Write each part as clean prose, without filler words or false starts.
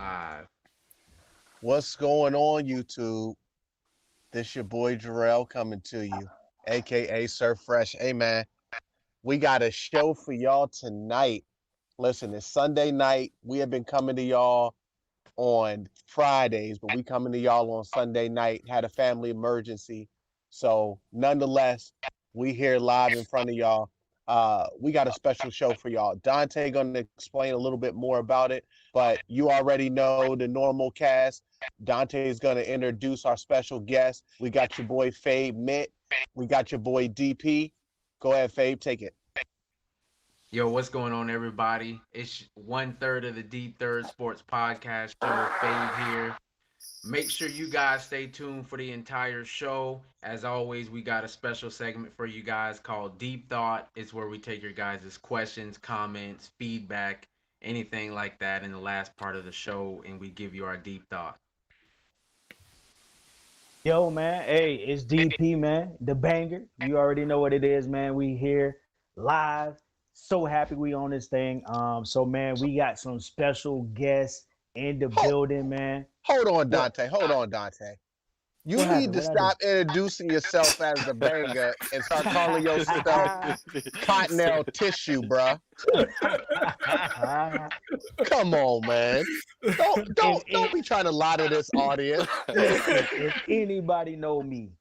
live. What's going on, YouTube? This your boy Jarrell coming to you, aka Surf Fresh. Hey man, we got a show for y'all tonight. Listen, it's Sunday night. We have been coming to y'all on Fridays, but we coming to y'all on Sunday night. Had a family emergency, so nonetheless, we here live in front of y'all. We got a special show for y'all. Dante gonna explain a little bit more about it, but you already know the normal cast. Dante is gonna introduce our special guest. We got your boy Fabe Mitt. We got your boy DP. Go ahead, Fabe, take it. Yo, what's going on, everybody? It's 1/3 of the Deep Third Sports Podcast show. Fave here. Make sure you guys stay tuned for the entire show. As always, we got a special segment for you guys called Deep Thought. It's where we take your guys' questions, comments, feedback, anything like that in the last part of the show, and we give you our deep thought. Yo, man. Hey, it's DP, man. The banger. You already know what it is, man. We here live. So happy we on this thing. So man, we got some special guests in the Hold, building, man. hold on, What? Dante. Hold on, Dante. You What need happened? to What I do? stop introducing yourself as the banger and start calling yourself Cottonelle Tissue, bruh. Come on, man. Don't be trying to lie to this audience. Listen, if anybody know me,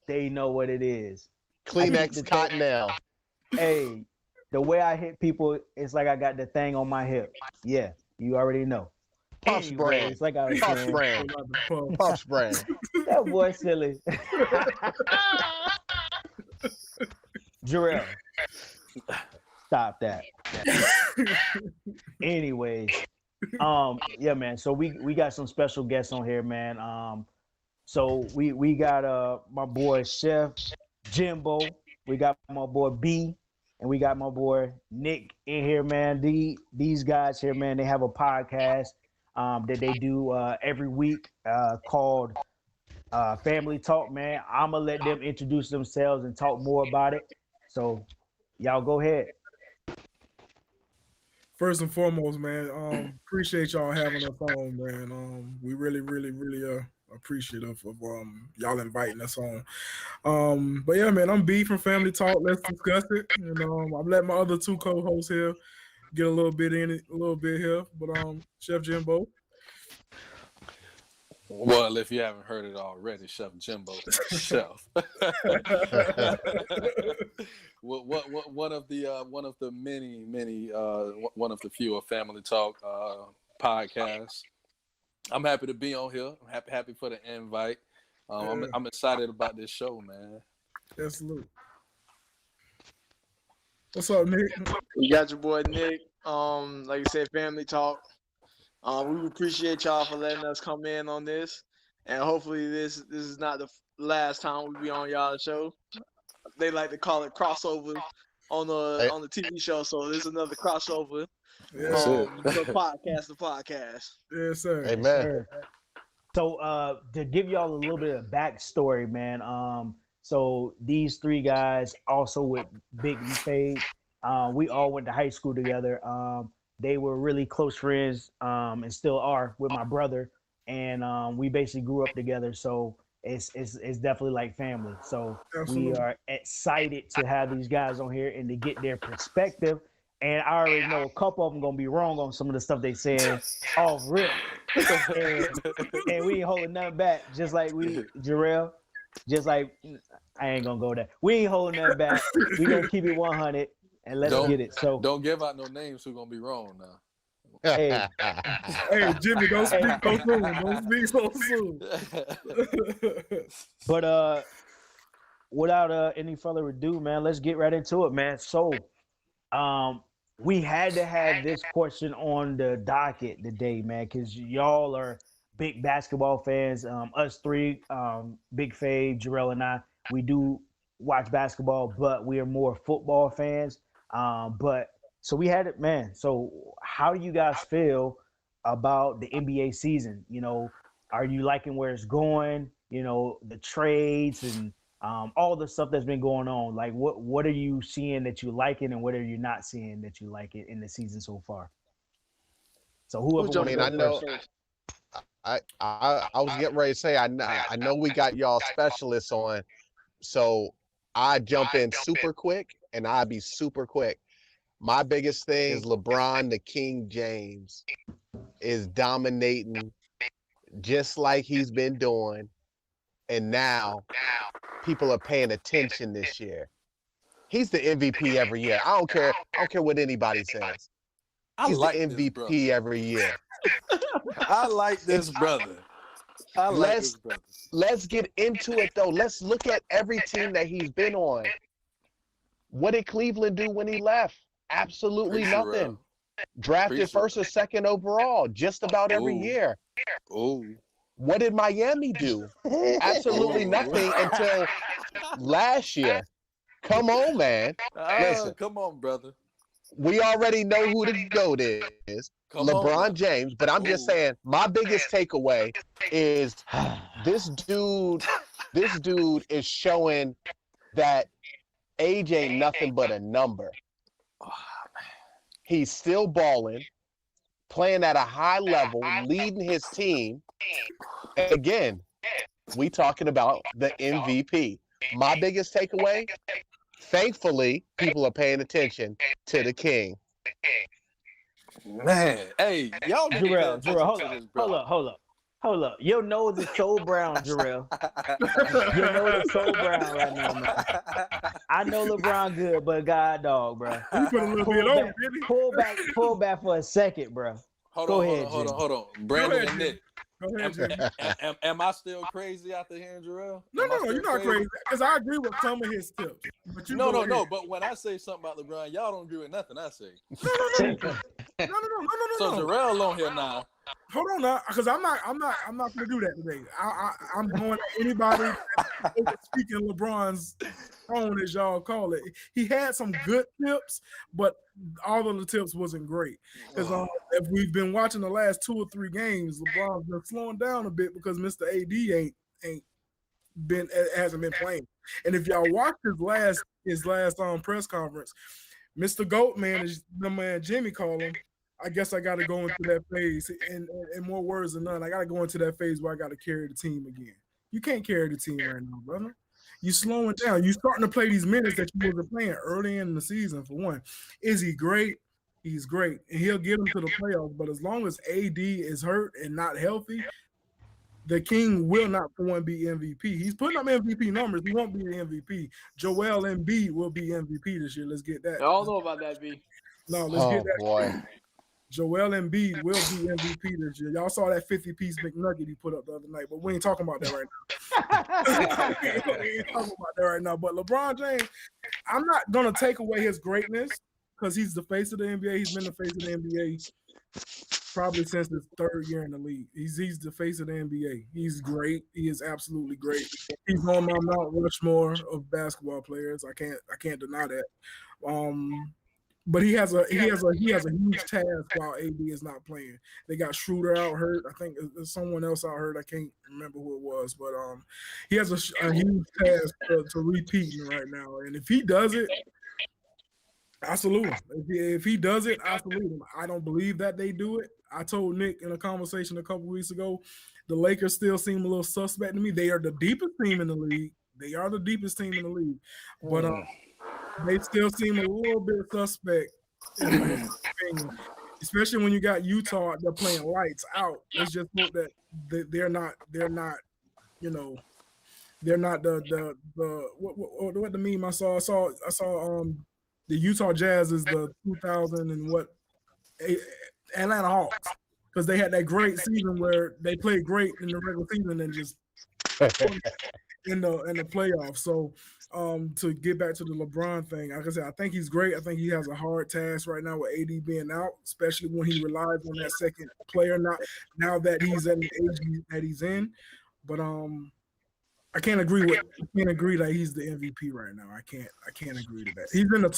they know what it is. I keep Kleenex the thing. Cottonelle. Hey, the way I hit people, it's like I got the thing on my hip. Yeah, you already know. Puffs brand. Anyways, like I was Puffs saying, brand. Puff. Puffs brand. that boy silly. Jarrell, stop that. Anyways, yeah, man. So we got some special guests on here, man. So we got my boy Chef Jimbo. We got my boy B, and we got my boy Nick in here, man. These guys here, man, they have a podcast that they do every week called Family Talk, man. I'm gonna let them introduce themselves and talk more about it. So y'all go ahead. First and foremost, man, appreciate y'all having us on, man. We really, really, really appreciative of y'all inviting us on. But yeah, man, I'm B from Family Talk. Let's discuss it. I've let my other two co-hosts here get a little bit in it, a little bit here. But Chef Jimbo. Well, if you haven't heard it already, Chef Jimbo, Chef. One of the many one of the fewer Family Talk podcasts. I'm happy to be on here. I'm happy for the invite. I'm excited about this show, man. Absolutely. What's up, Nick? You got your boy Nick. Like you said, Family Talk. We appreciate y'all for letting us come in on this, and hopefully this is not the last time we be on y'all's show. They like to call it crossover on the TV show, so this is another crossover. Yes, The podcast to podcast. yes, sir. Amen. Sure. So to give y'all a little bit of backstory, man. So these three guys also with Big and Fade, we all went to high school together. They were really close friends, and still are with my brother, and we basically grew up together. So it's definitely like family. So Absolutely. we are excited to have these guys on here and to get their perspective. And I already know a couple of them gonna be wrong on some of the stuff they saying off rip, and we ain't holding nothing back. Just like Jarrell, just like I ain't gonna go there. We ain't holding nothing back. We gonna keep it 100 and let's get it. So Don't give out no names who's gonna be wrong now. hey, Hey, Jimmy, don't speak so soon. Don't speak so soon. but without any further ado, man, let's get right into it, man. So we had to have this question on the docket today, man, because y'all are big basketball fans. Us three, Big Fave, Jarrell, and I, we do watch basketball, but we are more football fans. But so we had it, man. So how do you guys feel about the NBA season? Are you liking where it's going? The trades and all the stuff that's been going on. Like, what are you seeing that you like it, and what are you not seeing that you like it in the season so far? So whoever Who want to jumping go in I know- first. I was getting ready to say I know we got y'all specialists on, so I jump in super quick and I'll be super quick. My biggest thing is LeBron, the King James, is dominating just like he's been doing, and now people are paying attention this year. He's the MVP every year. I don't care what anybody says. He's the MVP every year. I like this brother. Let's get into it though. Let's look at every team that he's been on. What did Cleveland do when he left? Absolutely nothing. Drafted first or second overall just about every year. Oh. What did Miami do? Absolutely nothing until last year. Come on, man. Listen, Come on, brother. we already know who the GOAT is. LeBron James, but I'm just saying my biggest takeaway is this dude is showing that age ain't nothing but a number. He's still balling, playing at a high level, leading his team. And again, we talking about the MVP. My biggest takeaway, thankfully, people are paying attention to the King. Man, hey, y'all need to pay Jarrell, attention to this, hold up. Your nose is so brown, Jarrell. Your nose is so brown right now, man. I know LeBron good, but God dog, bro. You put a little bit over, didn't he? Pull back for a second, bro. Hold on. Brandon and Nick. Go ahead, Jimmy. Am I still crazy after hearing Jarrell? No, you're not crazy. Because I agree with some of his tips. But you No. go ahead. But when I say something about LeBron, y'all don't agree with nothing I say. No. So Jarrell on here now. Hold on now, because I'm not gonna do that today. I'm going at anybody that's speaking LeBron's tone, as y'all call it. He had some good tips, but all of the tips wasn't great. Because if we've been watching the last 2 or 3 games, LeBron's been slowing down a bit because Mr. AD hasn't been playing. And if y'all watch his last press conference, Mr. GOAT man, is the man Jimmy called him. I guess I got to go into that phase, and more words than none, I got to go into that phase where I got to carry the team again. You can't carry the team right now, brother. You slowing down. You starting to play these minutes that you wasn't playing early in the season, for one. Is he great? He's great, and he'll get him to the playoffs. But as long as AD is hurt and not healthy, the King will not, for one, be MVP. He's putting up MVP numbers. He won't be the MVP. Joel Embiid will be MVP this year. Let's get that. I don't know about that, B. No, let's get that. Boy. Joel Embiid will be MVP this year. Y'all saw that 50-piece McNugget he put up the other night, but we ain't talking about that right now. We ain't talking about that right now. But LeBron James, I'm not going to take away his greatness because he's the face of the NBA. He's been the face of the NBA probably since his 3rd year in the league. He's the face of the NBA. He's great. He is absolutely great. He's on my Mount Rushmore of basketball players. I can't deny that. But he has a huge task while AD is not playing. They got Schroeder out hurt. I think there's someone else out hurt. I can't remember who it was, but he has a huge task to repeat right now. And if he does it, I salute him. If he does it, I salute him. I don't believe that they do it. I told Nick in a conversation a couple weeks ago, the Lakers still seem a little suspect to me. They are the deepest team in the league. But they still seem a little bit suspect, especially when you got Utah. They're playing lights out. Let's just hope that they're not. You know, they're not the what the meme I saw. I saw the Utah Jazz is the 2000 and what Atlanta Hawks, because they had that great season where they played great in the regular season and just in the playoffs. So to get back to the LeBron thing, like I said, I think he's great. I think he has a hard task right now with AD being out, especially when he relies on that second player now that he's at the age that he's in. But I can't agree that he's the MVP right now. I can't agree to that. He's in the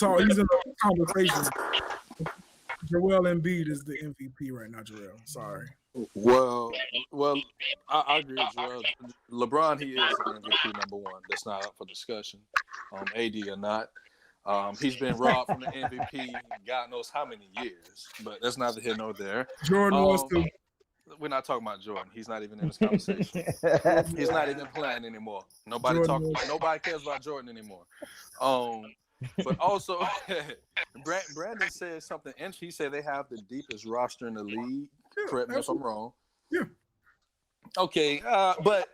conversation. Joel Embiid is the MVP right now, Jarrell. Sorry. Well, I agree with Jarrell. LeBron, he is the MVP number 1. That's not up for discussion. AD or not. He's been robbed from the MVP God knows how many years, but that's neither here nor there. Jordan was too. we're not talking about Jordan. He's not even in this conversation. He's not even playing anymore. Nobody cares about Jordan anymore. But also, Brandon said something interesting. He said they have the deepest roster in the league. Yeah, Correct me if I'm wrong. Yeah. Okay, but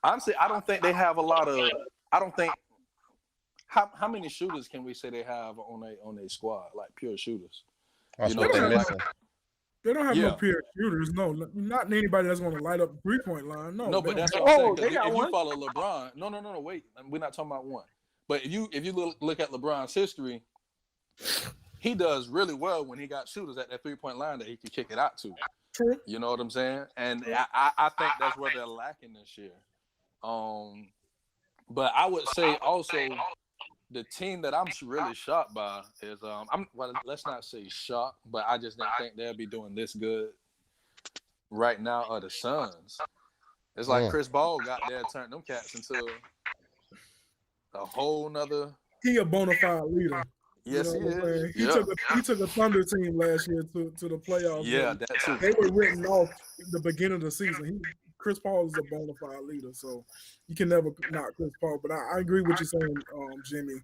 honestly, I don't think they have a lot of. I don't think. How many shooters can we say they have on a squad, like pure shooters? That's You what know, they're like- missing. They don't have Yeah. no pure shooters. No, not anybody that's going to light up the 3-point line. No, No, they but don't that's have- what I'm saying. Oh, 'Cause they got if one? you follow LeBron, no, wait, we're not talking about one. But if you look at LeBron's history, he does really well when he got shooters at that 3-point line that he can kick it out to. True. You know what I'm saying? And I think that's where they're lacking this year. But I would say also the team that I'm really shocked by is let's not say shocked, but I just didn't think they'll be doing this good right now are the Suns. It's like Chris Paul got there and turned them cats into a whole nother. He a bona fide leader. Yes, You know he what I'm is. saying? He Yeah, took a Thunder team last year to the playoffs. yeah, that too. They were written off the beginning of the season. Chris Paul is a bona fide leader, so you can never knock Chris Paul. But I agree with you saying, Jimmy.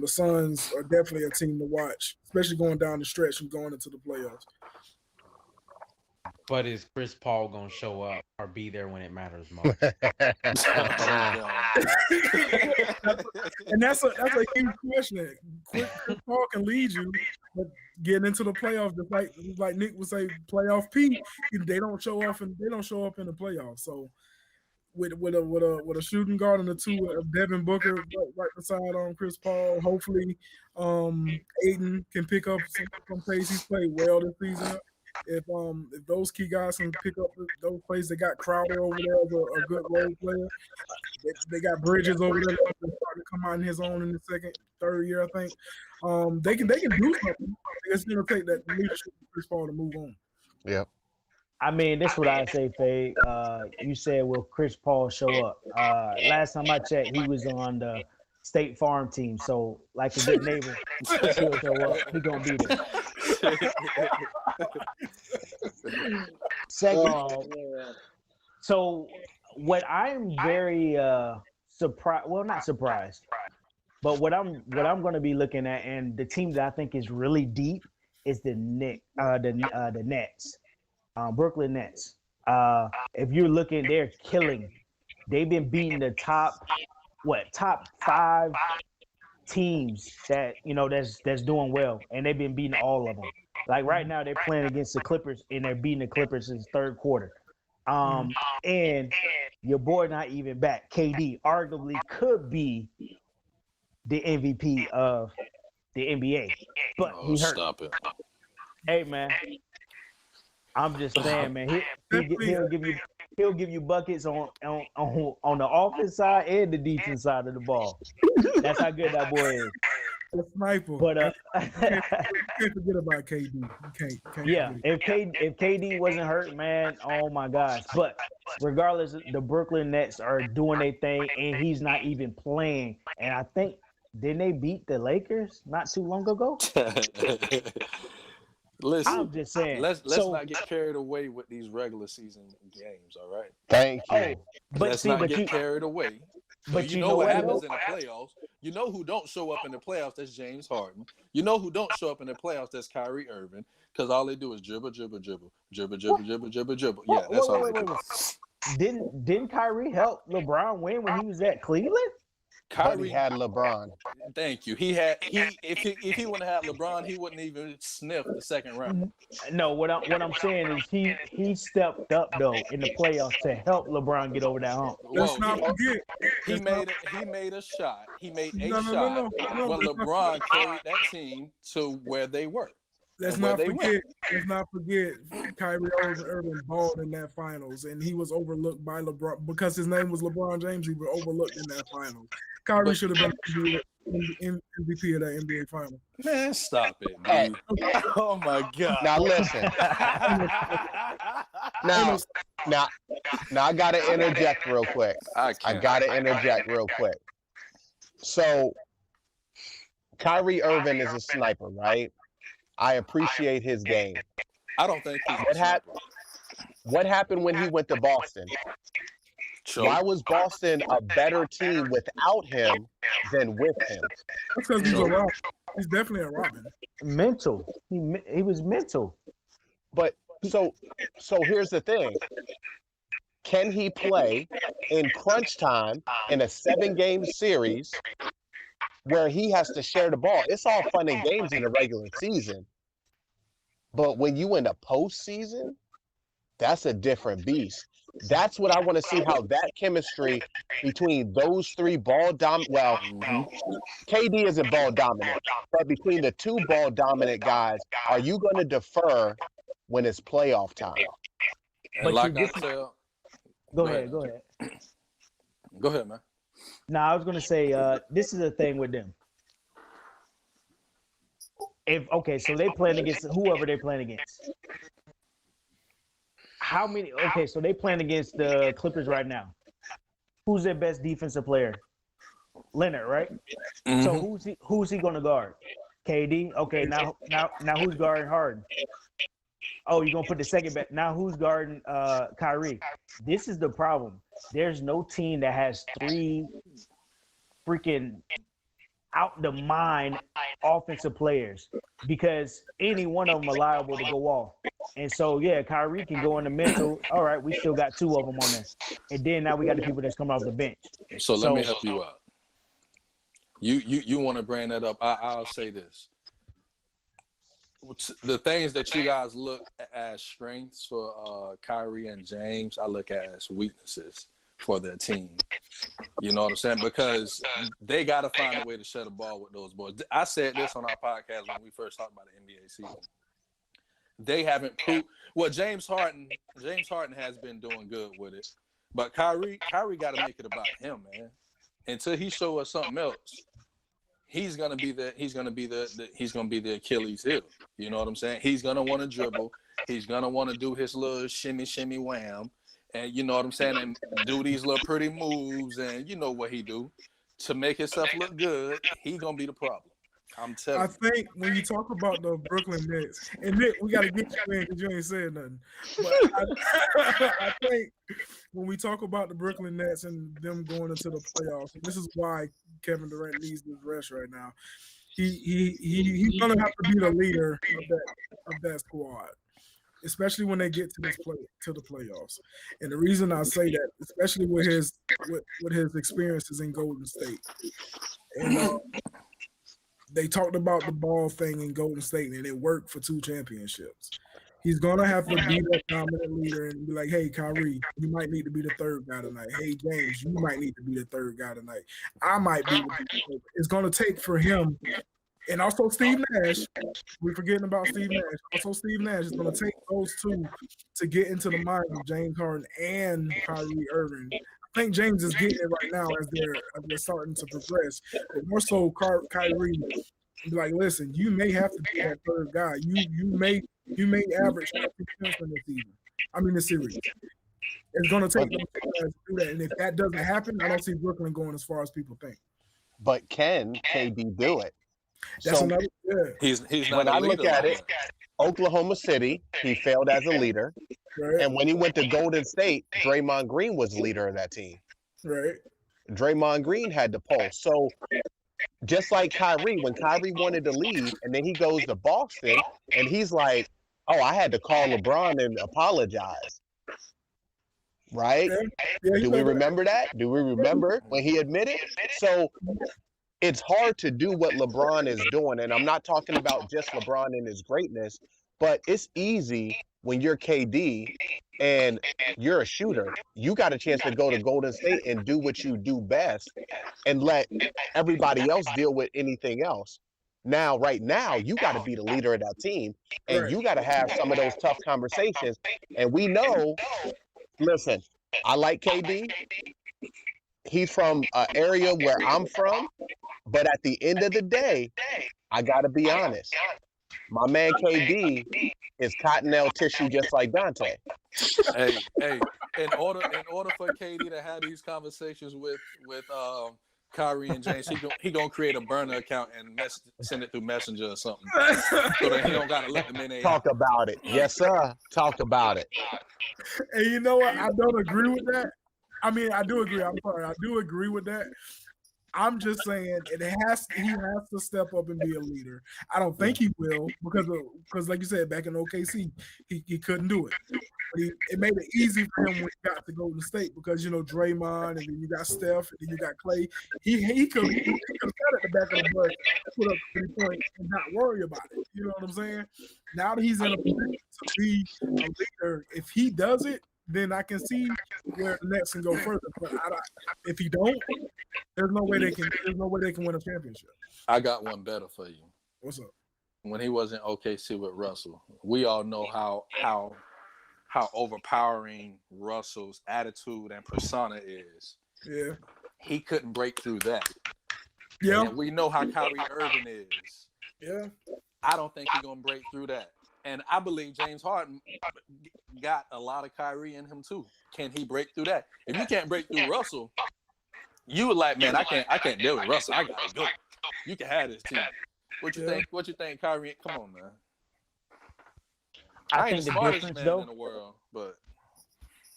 The Suns are definitely a team to watch, especially going down the stretch and going into the playoffs. But is Chris Paul gonna show up or be there when it matters most? And that's a huge question. Chris Paul can lead you, but getting into the playoffs, just like Nick would say, playoff P. They don't show up in the playoffs. So with a shooting guard and the two of Devin Booker right beside Chris Paul, hopefully Aiden can pick up some pace. He's played well this season. If those key guys can pick up those plays, they got Crowder over there as a good role player. They got Bridges over there that's starting to come out in his own in the second, third year, I think. They can do something. It's gonna take that leadership of Chris Paul to move on. Yep. I mean, this is what I say, Fade. You said, will Chris Paul show up? Last time I checked, he was on the State Farm team. So, like a good neighbor, he'll show up. He's going to be there. Second, so what I'm very surprised, well, not surprised, but what I'm going to be looking at, and the team that I think is really deep is the Nets. Brooklyn Nets. If you're looking, they're killing. They've been beating the top 5 teams that that's doing well, and they've been beating all of them. Like right now, they're playing against the Clippers, and they're beating the Clippers in the third quarter. And your boy not even back. KD arguably could be the MVP of the NBA, but he hurt. Stop it. Hey man. I'm just saying, man. He'll give you buckets on the offense side and the defense side of the ball. That's how good that boy is. A sniper. But you can't forget about KD. You can't yeah, forget. if KD wasn't hurt, man, oh my gosh. But regardless, the Brooklyn Nets are doing their thing, and he's not even playing. And I think didn't they beat the Lakers not too long ago? Listen, I'm just saying. let's not get carried away with these regular season games, all right? Thank you. Let's not get carried away. But you know what happens in the playoffs. You know who don't show up in the playoffs? That's James Harden. You know who don't show up in the playoffs? That's Kyrie Irving. Because all they do is dribble. Yeah, that's all they do. Didn't Kyrie help LeBron win when he was at Cleveland? Kyrie had LeBron. Thank you. If he wouldn't have had LeBron, he wouldn't even sniff the second round. No, what I'm saying is he stepped up though in the playoffs to help LeBron get over that hump. Let's not forget. He made a shot. He made a shot. No, But LeBron carried that team to where they were. Let's not forget Kyrie Irving balled in that finals, and he was overlooked by LeBron because his name was LeBron James. He was overlooked in that finals. Kyrie should have been MVP of that NBA final. Man, stop it, dude. Oh my God. Now listen. now I gotta interject real quick. I gotta interject real quick. So Kyrie Irving is a sniper, right? I appreciate his game. I don't think he's What happened? What happened when he went to Boston? Why was Boston a better team without him than with him? That's because he's a Robin. He's definitely a Robin. Mental. He was mental. But so here's the thing. Can he play in crunch time in a 7-game series where he has to share the ball? It's all fun and games in the regular season. But when you in the postseason, that's a different beast. That's what I want to see, how that chemistry between those three ball dominant. Well, KD isn't ball dominant, but between the two ball dominant guys, are you going to defer when it's playoff time? And But like you I just- said, Go Go ahead. ahead. Go ahead. go ahead, man. Now I was gonna say this is the thing with them. So they playing against whoever they're playing against. How many? Okay, so they playing against the Clippers right now. Who's their best defensive player? Leonard, right? So who's he gonna guard? KD. Okay, now who's guarding Harden? Oh, you're gonna put the second back. Now who's guarding Kyrie? This is the problem. There's no team that has 3 freaking out the mind offensive players, because any one of them are liable to go off. And so yeah, Kyrie can go in the mental. All right, we still got 2 of them on this. And then now we got the people that's coming off the bench. So let me help you out. You want to bring that up? I'll say this. The things that you guys look as strengths for Kyrie and James, I look at as weaknesses for their team. You know what I'm saying? Because they got to find a way to shut the ball with those boys. I said this on our podcast when we first talked about the NBA season. They haven't proved. Well, James Harden has been doing good with it, but Kyrie got to make it about him, man. Until he show us something else, he's gonna be the Achilles heel. You know what I'm saying? He's gonna want to dribble. He's gonna want to do his little shimmy wham, and you know what I'm saying, and do these little pretty moves, and you know what he do to make himself look good. He gonna be the problem. I'm telling you. I think when you talk about the Brooklyn Nets, and Nick, we got to get you in because you ain't saying nothing. But I think when we talk about the Brooklyn Nets and them going into the playoffs, and this is why Kevin Durant needs this rest right now. He's gonna have to be the leader of that squad, especially when they get to the playoffs. And the reason I say that, especially with his experiences in Golden State, and they talked about the ball thing in Golden State, and it worked for 2 championships. He's gonna have to be that dominant leader and be like, "Hey, Kyrie, you might need to be the 3rd guy tonight. Hey, James, you might need to be the 3rd guy tonight. I might be." It's gonna take for him, and also Steve Nash. We're forgetting about Steve Nash. Also, Steve Nash is gonna take those 2 to get into the mind of James Harden and Kyrie Irving. I think James is getting it right now as they're starting to progress. But more so, Kyrie, be like, listen, you may have to be that 3rd guy. You may average 2 points in this season. I mean, this series. It's going to take them to do that. And if that doesn't happen, I don't see Brooklyn going as far as people think. But can KD do it? That's So another. Yeah, He's not when a I leader look at like it, Oklahoma City, he failed as a leader. right. And when he went to Golden State, Draymond Green was the leader of that team. Right. Draymond Green had the pulse. So just like Kyrie, when Kyrie wanted to leave and then he goes to Boston and he's like, "Oh, I had to call LeBron and apologize." Right? Yeah, Do we remember that? Do we remember when he admitted? So it's hard to do what LeBron is doing. And I'm not talking about just LeBron and his greatness, but it's easy when you're KD and you're a shooter. You got a chance to go to Golden State and do what you do best and let everybody else deal with anything else. Now, right now, you got to be the leader of that team and you got to have some of those tough conversations. And we know, listen, I like KD. He's from an area where I'm from, but at the end of the day, I got to be honest. My man KD is cottonelle tissue just like Dante. Hey, in order for KD to have these conversations with Kyrie and James, he gonna create a burner account and send it through Messenger or something, so that he don't gotta let them in there. Talk about it. Yes, sir. Talk about it. And you know what? I don't agree with that. I mean, I do agree. I'm sorry. I do agree with that. I'm just saying he has to step up and be a leader. I don't think he will because like you said, back in OKC, he couldn't do it. But it made it easy for him when he got to Golden State because Draymond, and then you got Steph, and then you got Clay. He could have sat at the back of the bus, put up 3 points, and not worry about it. You know what I'm saying? Now that he's in a position to be a leader, if he does it, then I can see where the Nets can go further. But if he don't, there's no way they can win a championship. I got one better for you. What's up? When he was in OKC with Russell, we all know how overpowering Russell's attitude and persona is. Yeah. He couldn't break through that. Yeah. And we know how Kyrie Irving is. Yeah. I don't think he's gonna break through that. And I believe James Harden got a lot of Kyrie in him too. Can he break through that? If you can't break through Russell, you were like, man, I can't deal with Russell. I gotta go. You can have this team. What you think? What you think, Kyrie? Come on, man. I ain't think the the smartest difference man though. in the world, but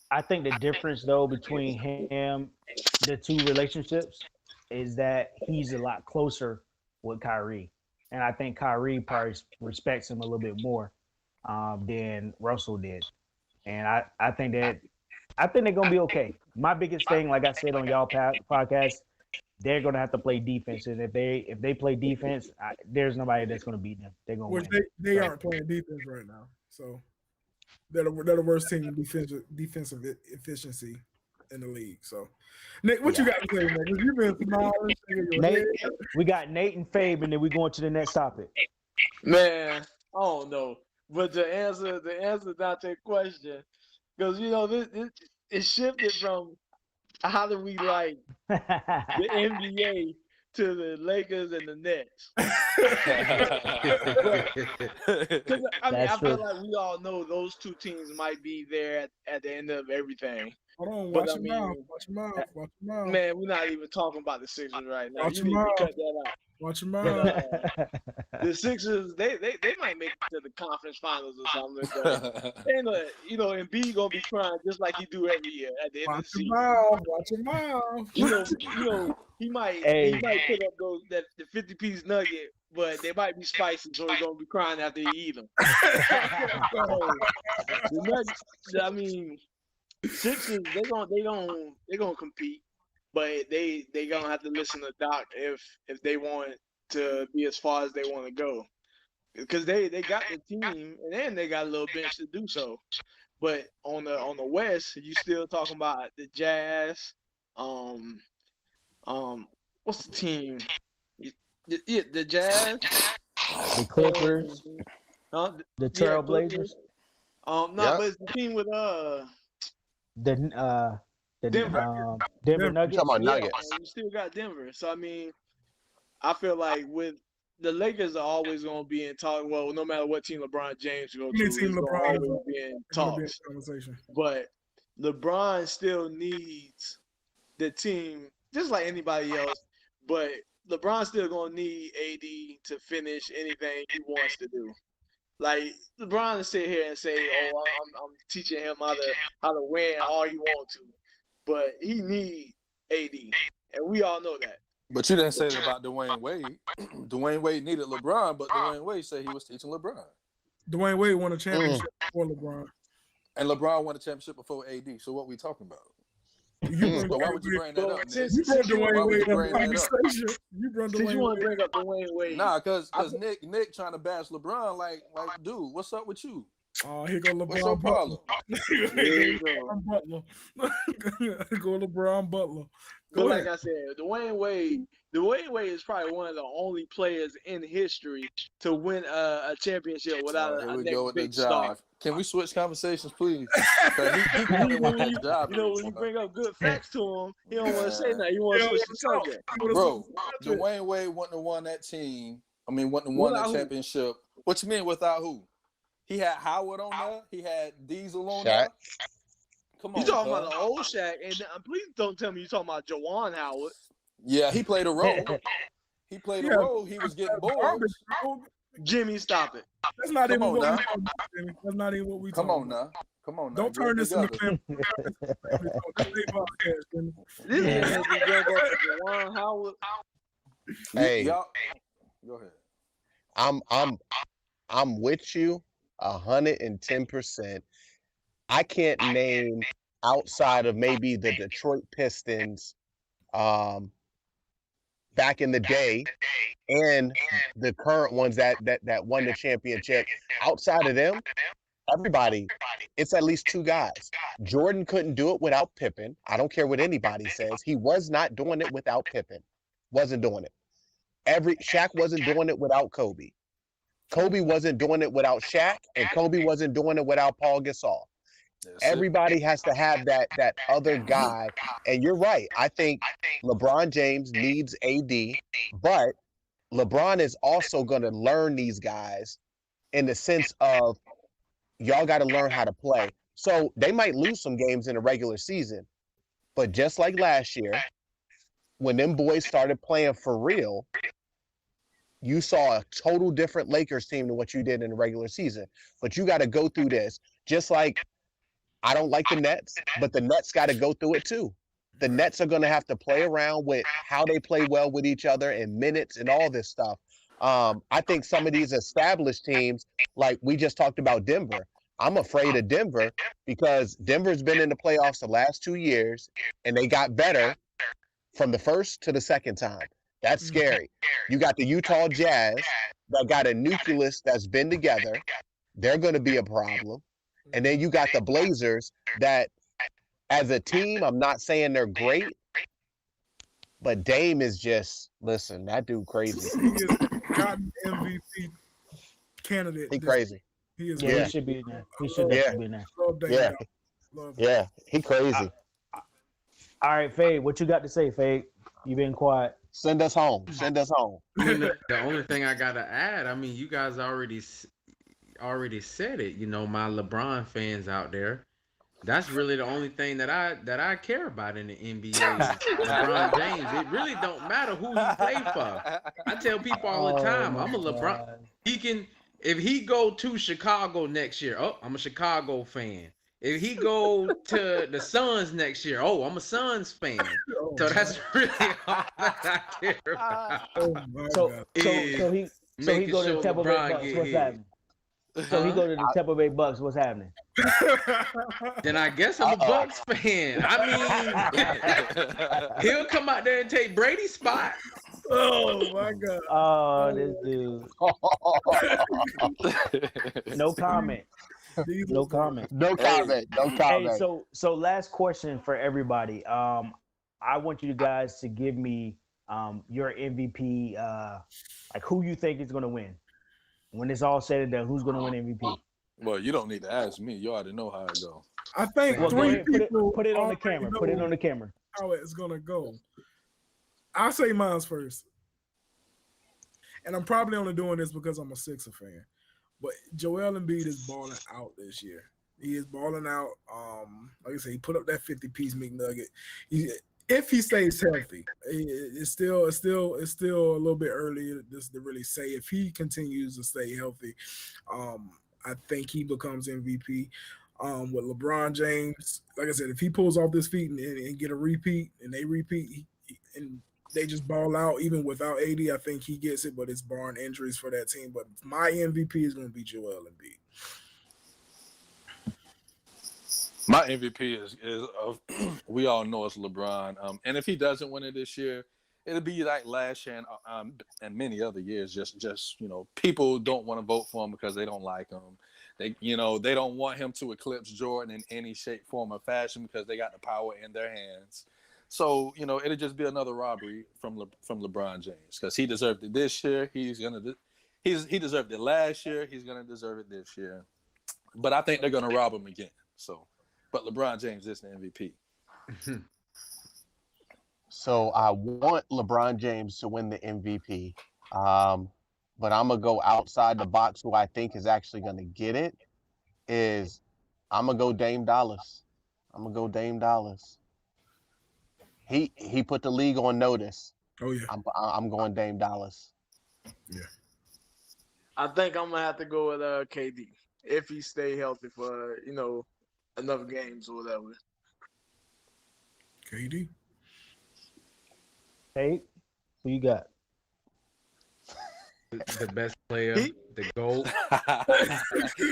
I think the difference though between him, the two relationships, is that he's a lot closer with Kyrie, and I think Kyrie probably respects him a little bit more than Russell did, and I think they're gonna be okay. My biggest thing, like I said on y'all podcast, they're gonna have to play defense, and if they play defense, there's nobody that's gonna beat them. They're gonna Which win. they aren't playing defense right now, so they're the worst team in defensive efficiency in the league. So, Nick, what you got to say, man? 'Cause you've been smiling. Nate, we got Nate and Fabe, and then we going to the next topic. Man, I don't know. But to answer Dante's question, because this it shifted from how do we like the NBA to the Lakers and the Nets. Because I feel like we all know those two teams might be there at the end of everything. Hold on, But, watch I your mouth. mean, Watch your mouth. Watch your mouth. Man, we're not even talking about the Sixers right now. Watch You your need to mouth. cut that out. Watch your But, mouth. the Sixers, they might make it to the conference finals or something. But Embiid gonna be crying just like he do every year at the end of the Watch your season. mouth. Watch your mouth. He might Hey. pick up the 50-piece nugget, but they might be spicy, so he's gonna be crying after he eat them. So, the Nuggets, I mean, Sixers, they gonna compete, but they gonna have to listen to Doc if they want to be as far as they want to go, because they got the team and then they got a little bench to do so. But on the West, you still talking about the Jazz, what's the team? Yeah, the Jazz, The Clippers, the the Trailblazers, No, Yep. but it's the team with the Denver. Denver You Nuggets. talking about Nuggets. You still got Denver. So I mean, I feel like with the Lakers are always going to be in talk. Well, no matter what team LeBron James go to, Any it's team going to LeBron is always be in It's gonna be a talks. conversation. But LeBron still needs the team, just like anybody else. But LeBron still going to need AD to finish anything he wants to do. Like LeBron to sit here and say, "Oh, I'm teaching him how to win all he wants to," but he need AD, and we all know that. But you didn't say that about Dwayne Wade. Dwayne Wade needed LeBron, but Dwayne Wade said he was teaching LeBron. Dwayne Wade won a championship before LeBron. And LeBron won a championship before AD. So what we talking about? You So why would you bring that up? Nick? Since You brought you Why Dwayne would Wade you in bring the that up? conversation. You brought since you Dwayne want to Wade. bring up Dwayne Wade, Nah, cause Nick trying to bash LeBron like, dude, what's up with you? Oh, here go LeBron What's your problem? Butler. There you go. LeBron Butler. Here go LeBron Butler. But Go like ahead. I said, Dwayne Wade is probably one of the only players in history to win a championship without Here a we next go with the big star. job. Can we switch conversations, please? 'Cause he coming with that job. When you bring up good facts to him, he don't want to say nothing. He want to Yeah, switch the yeah. subject. Bro, Dwayne Wade wouldn't have won that team. I mean, wouldn't have won Without that who? championship. What you mean without who? He had Howard on there. He had Diesel on Shaq. there. Come on, You talking about cuz. the old Shaq, and please don't tell me you talking about Jawan Howard. Yeah, he played a role. He played a Yeah. role. He was getting bored. Garbage, bro. Jimmy, stop it. That's not Come even on what we now. talking about, Jimmy. That's not even what we Come talking on about. now. Come on now. Don't Get turn it this into together. family talk. This ain't podcast, Jimmy. This Yeah. man has been going up to Juwan Howard. Hey. Y'all, go ahead. I'm with you 110%. I can't name outside of maybe the Detroit Pistons back in the day and the current ones that won the championship. Outside of them, everybody, it's at least two guys. Jordan couldn't do it without Pippen. I don't care what anybody says. He was not doing it without Pippen. Wasn't doing it. Shaq wasn't doing it without Kobe. Kobe wasn't doing it without Shaq, and Kobe wasn't doing it without Paul Gasol. That's it. Everybody has to have that other guy. And you're right. I think LeBron James needs AD, but LeBron is also going to learn these guys in the sense of y'all got to learn how to play. So they might lose some games in the regular season, but just like last year, when them boys started playing for real, you saw a total different Lakers team than what you did in the regular season. But you got to go through this. Just like I don't like the Nets, but the Nets got to go through it too. The Nets are going to have to play around with how they play well with each other and minutes and all this stuff. I think some of these established teams, like we just talked about Denver, I'm afraid of Denver because Denver's been in the playoffs the last 2 years and they got better from the first to the second time. That's scary. You got the Utah Jazz that got a nucleus that's been together. They're going to be a problem. And then you got the Blazers that, as a team, I'm not saying they're great, but Dame is just, listen, that dude crazy. He is gotten MVP candidate. He crazy. He is. Yeah, Yeah. he should be in there. He should Yeah. definitely be in there. Love Dame. Yeah. Love Yeah, he crazy. All right, Fade, what you got to say, Fade? You been quiet. Send us home. Send us home. I mean, the only thing I gotta add, I mean, you guys already said it. You know, my LeBron fans out there. That's really the only thing that I care about in the NBA. LeBron James. It really don't matter who he play for. I tell people all the time, I'm a LeBron. He can, if he go to Chicago next year, oh, I'm a Chicago fan. If he go to the Suns next year, oh, I'm a Suns fan. Oh, So that's really all that I care about. oh my So God. so he Making go to the sure Tampa Bay LeBron Bucks. get What's hit. happening? So he go to the Tampa Bay Bucks. What's happening? Then I guess I'm a Bucks fan. I mean, he'll come out there and take Brady's spot. Oh my God. Oh, this dude. No comment. These No was- comment. No comment. No Hey, comment. so last question for everybody. I want you guys to give me your MVP, like who you think is gonna win. When it's all said and done, who's gonna win MVP? Well, you don't need to ask me. You already know how it goes. I think Well, go three ahead, people put it on the already camera. know Put it on the camera. how it's gonna go. I'll say mine's first. And I'm probably only doing this because I'm a Sixer fan. But Joel Embiid is balling out this year. He is balling out. Like I said, he put up that 50-piece McNugget. If he stays healthy, it's still a little bit early just to really say. If he continues to stay healthy, I think he becomes MVP. With LeBron James, like I said, if he pulls off this feat and get a repeat, and they repeat, and they just ball out even without AD, I think he gets it. But it's barring injuries for that team. But my MVP is going to be Joel Embiid. My MVP is we all know it's LeBron. And if he doesn't win it this year, it'll be like last year and many other years. Just people don't want to vote for him because they don't like him. They don't want him to eclipse Jordan in any shape, form, or fashion because they got the power in their hands. So it'll just be another robbery from LeBron James because he deserved it this year. He deserved it last year. He's gonna deserve it this year. But I think they're gonna rob him again. So. But LeBron James is the MVP. So I want LeBron James to win the MVP. But I'm going to go outside the box. Who I think is actually going to get it is I'm going to go Dame Dollar. He put the league on notice. Oh yeah. I'm going Dame Dallas. I think I'm gonna have to go with KD if he stay healthy for enough games or whatever. KD. Hey, who you got? The best player, He- the GOAT,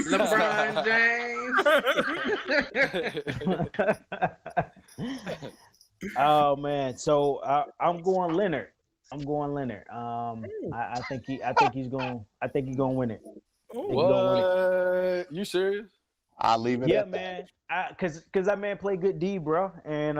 LeBron James. Oh man, so I'm going Leonard. I think he's going. I think he's going to win it. Oh, He gonna win What? You serious? I'll leave it Yeah, at that. man. Cause that man played good D, bro, and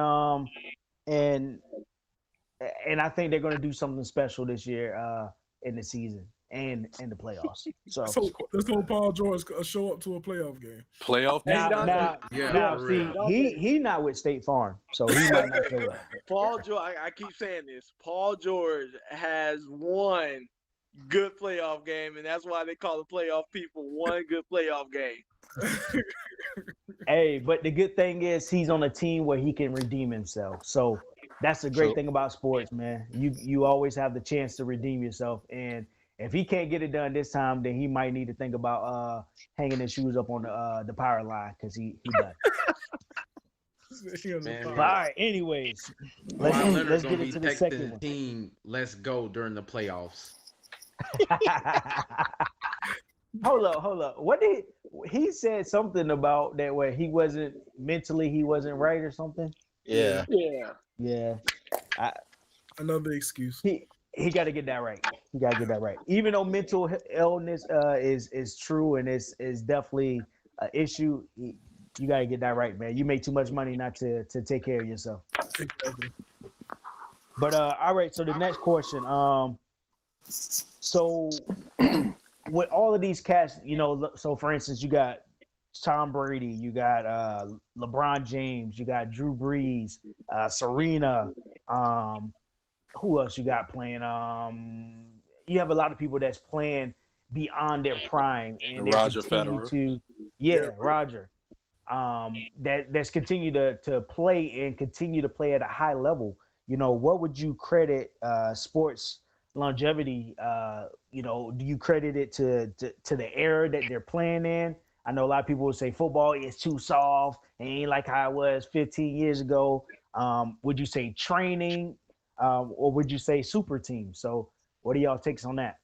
I think they're gonna do something special this year in the season and in the playoffs. So so let's hope Paul George show up to a playoff game. Playoff now, team? now, for see, real. he not with State Farm, so he might not show up. Paul George, I keep saying this. Paul George has one good playoff game, and that's why they call the playoff people one good playoff game. Hey, but the good thing is he's on a team where he can redeem himself. So that's the great True. thing about sports, man. You always have the chance to redeem yourself, and if he can't get it done this time, then he might need to think about hanging his shoes up on the power line because he done. Man, But, all right, anyways, Kawhi Leonard's let's gonna get be into the texting second the one. team, "Let's go" during the playoffs. Hold up. What did he said something about that where he wasn't right or something? Yeah. Yeah. Yeah. Another excuse. He got to get that right. He got to get that right. Even though mental illness is true and is definitely an issue, you got to get that right, man. You make too much money not to take care of yourself. Exactly. But all right. So the next question. So with all of these cats, so for instance, you got Tom Brady, you got LeBron James, you got Drew Brees, Serena. Who else you got playing? You have a lot of people that's playing beyond their prime, and they Roger continue Federer. to, Roger. That's continue to play and continue to play at a high level. What would you credit sports longevity? Do you credit it to the era that they're playing in? I know a lot of people would say football is too soft and ain't like how it was 15 years ago. Would you say training, or would you say super team? So what are y'all takes on that?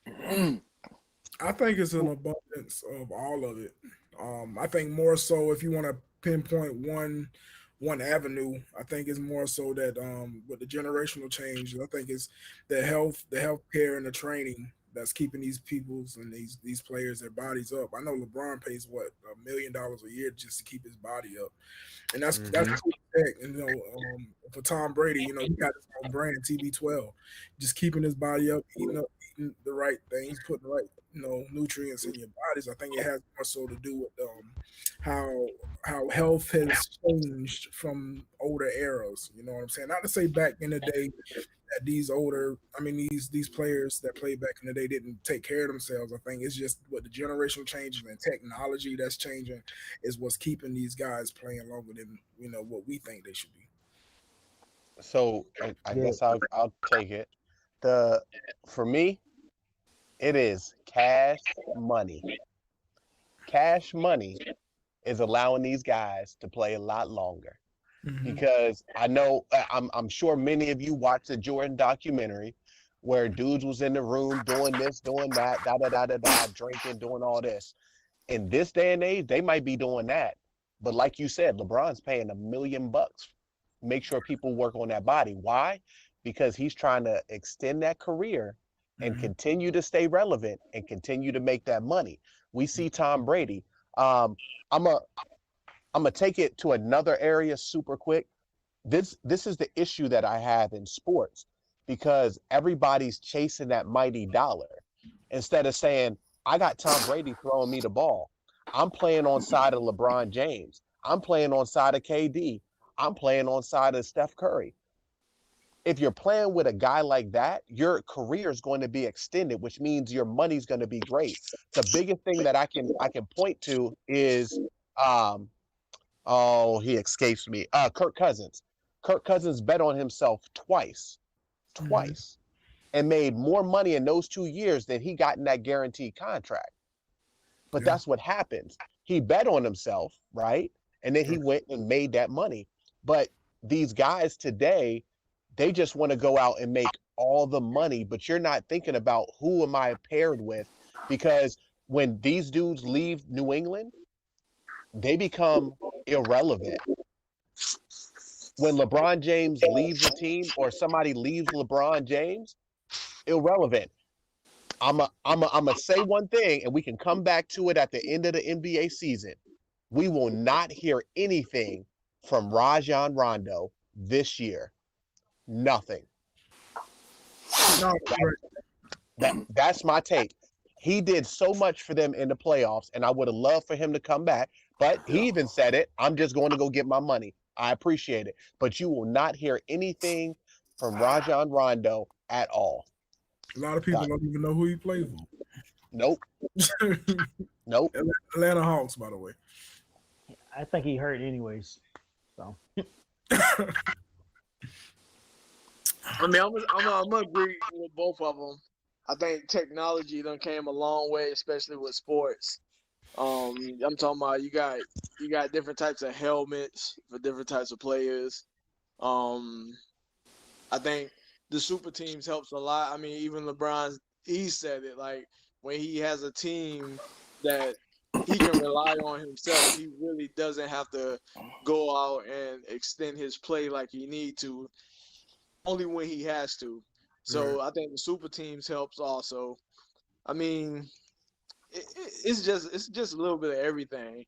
I think it's an abundance of all of it. I think more so if you want to pinpoint one avenue, I think it's more so that with the generational change, I think it's the healthcare and the training that's keeping these people's and these players their bodies up. I know LeBron pays $1 million a year just to keep his body up, and that's cool. And for Tom Brady, he got his own brand, TB12, just keeping his body up, eating the right things, putting the right nutrients in your bodies. I think it has more so to do with how health has changed from older eras. You know what I'm saying? Not to say back in the day that these players that played back in the day didn't take care of themselves. I think it's just what the generational changes and technology that's changing is what's keeping these guys playing longer than what we think they should be. So I guess I'll take it. For me, it is cash money. Cash money is allowing these guys to play a lot longer. Because I know I'm sure many of you watched the Jordan documentary where dudes was in the room doing this, doing that, drinking, doing all this. In this day and age, they might be doing that. But like you said, LeBron's paying $1 million. Make sure people work on that body. Why? Because he's trying to extend that career and continue to stay relevant and continue to make that money. We see Tom Brady. I'm gonna take it to another area super quick. This is the issue that I have in sports, because everybody's chasing that mighty dollar instead of saying, I got Tom Brady throwing me the ball. I'm playing on side of LeBron James. I'm playing on side of KD. I'm playing on side of Steph Curry. If you're playing with a guy like that, your career is going to be extended, which means your money's going to be great. The biggest thing that I can point to is he escapes me. Kirk Cousins. Kirk Cousins bet on himself twice, and made more money in those 2 years than he got in that guaranteed contract. But Yeah. that's what happens. He bet on himself, right? And then he went and made that money. But these guys today, they just want to go out and make all the money, but you're not thinking about who am I paired with, because when these dudes leave New England, they become irrelevant. When LeBron James leaves a team or somebody leaves LeBron James, irrelevant. I'm a say one thing, and we can come back to it at the end of the NBA season. We will not hear anything from Rajon Rondo this year. Nothing. No, That's my take. He did so much for them in the playoffs, and I would have loved for him to come back. But he even said it. I'm just going to go get my money. I appreciate it. But you will not hear anything from Rajon Rondo at all. a lot of people don't even know who he plays Nope. for. Nope. Atlanta Hawks, by the way. I think he hurt anyways. So I mean, I'm gonna agree with both of them. I think technology done came a long way, especially with sports. I'm talking about you got different types of helmets for different types of players. I think the super teams helps a lot. I mean, even LeBron, he said it, like when he has a team that he can rely on himself, he really doesn't have to go out and extend his play like he need to, only when he has to. So I think the super teams helps also. I mean, it's just a little bit of everything.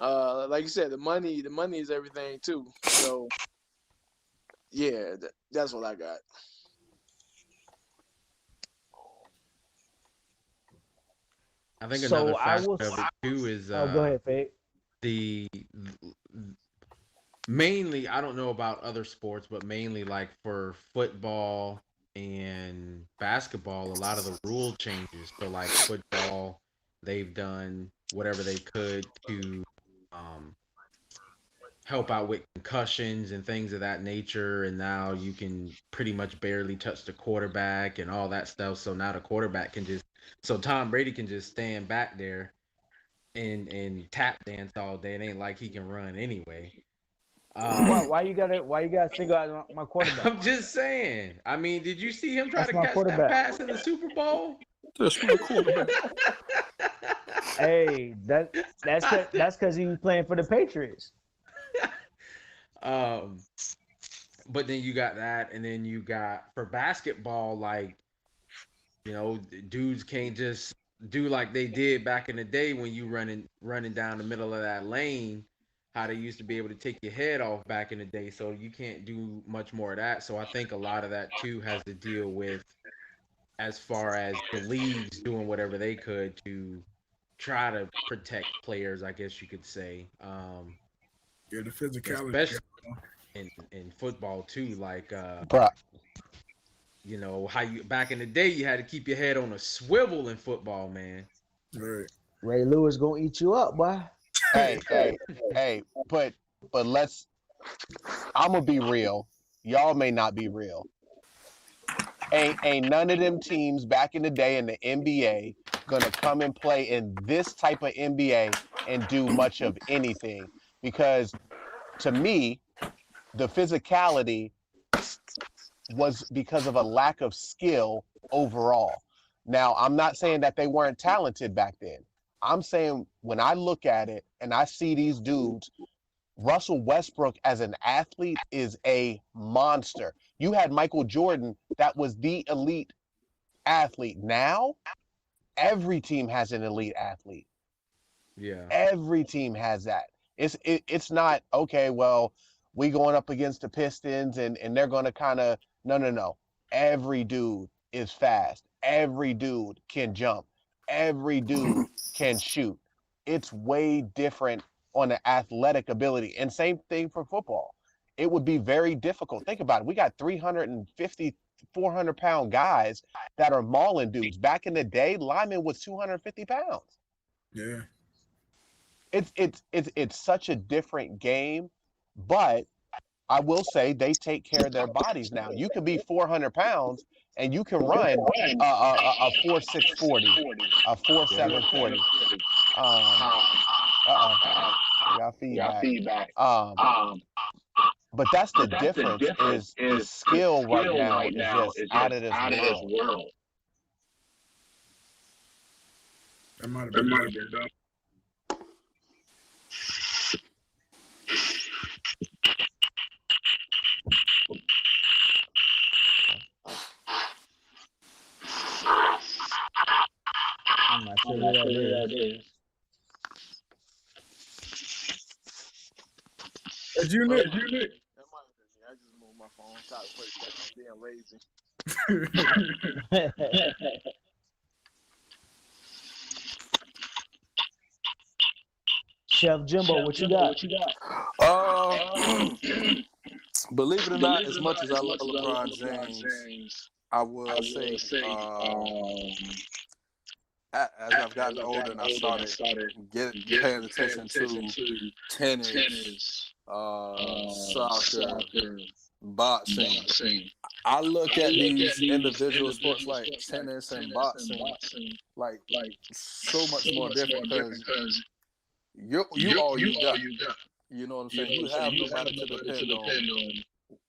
Like you said, the money is everything too. So yeah, that's what I got. I think So another I factor will of it too is oh, go ahead, Fade. the mainly, I don't know about other sports, but mainly like for football and basketball, a lot of the rule changes. So like football, they've done whatever they could to um, help out with concussions and things of that nature. And now you can pretty much barely touch the quarterback and all that stuff. So now the quarterback can just, so Tom Brady can just stand back there and tap dance all day. It ain't like he can run anyway. Why you gotta single out my quarterback? I'm just saying. I mean, did you see him try That's to my catch that quarterback. pass in the Super Bowl? That's my quarterback. Hey, that's because he was playing for the Patriots. But then you got that, and then you got for basketball, like, you know, dudes can't just do like they did back in the day when you running down the middle of that lane, how they used to be able to take your head off back in the day. So you can't do much more of that. So I think a lot of that too has to deal with as far as the leagues doing whatever they could to try to protect players, I guess you could say. Yeah, the physicality. Especially in football too, like Bruh. you know how you back in the day you had to keep your head on a swivel in football, man. Right. Ray Lewis gonna eat you up, boy. Hey, but I'm gonna be real. Y'all may not be real. Ain't none of them teams back in the day in the NBA gonna come and play in this type of NBA and do much of anything, because to me, the physicality was because of a lack of skill overall. Now, I'm not saying that they weren't talented back then. I'm saying when I look at it and I see these dudes, Russell Westbrook as an athlete is a monster. You had Michael Jordan, that was the elite athlete. Now, every team has an elite athlete. Yeah. Every team has that. It's not, okay, well, we going up against the Pistons and they're going to kind of, no. Every dude is fast. Every dude can jump. Every dude can shoot. It's way different on the athletic ability. And same thing for football. It would be very difficult. Think about it. We got 350, 400-pound guys that are mauling dudes. Back in the day, lineman was 250 pounds. Yeah. It's such a different game, but I will say they take care of their bodies now. You can be 400 pounds and you can run a 4.640, a Yeah. 4.740. Uh-oh, we got feedback. Um, but that's the difference is the skill right now is just out of this world. That might have been done. I'm not sure who that is. Did you Nick? That might have been me. I just moved my phone. Try to put it down. I'm being lazy. Chef Jimbo, what you got? Believe it or not, as much as I love LeBron James, I will say, as I've gotten older and I started paying attention to tennis, soccer, boxing, I look at these individual sports like tennis and boxing like so much more different because you all you got. You know what I'm saying? You have nobody to depend on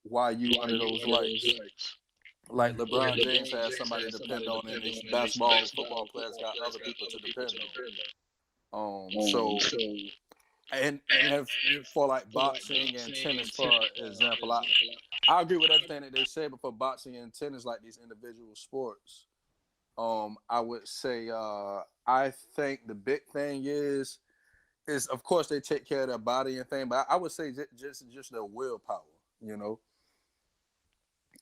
while you under those lights. Like LeBron James has somebody to depend on, and these basketball, football players got other people to depend on. And for like boxing and tennis, for example, I agree with everything that they say, but for boxing and tennis, like these individual sports, I would say I think the big thing is of course they take care of their body and thing, but I would say just their willpower, you know.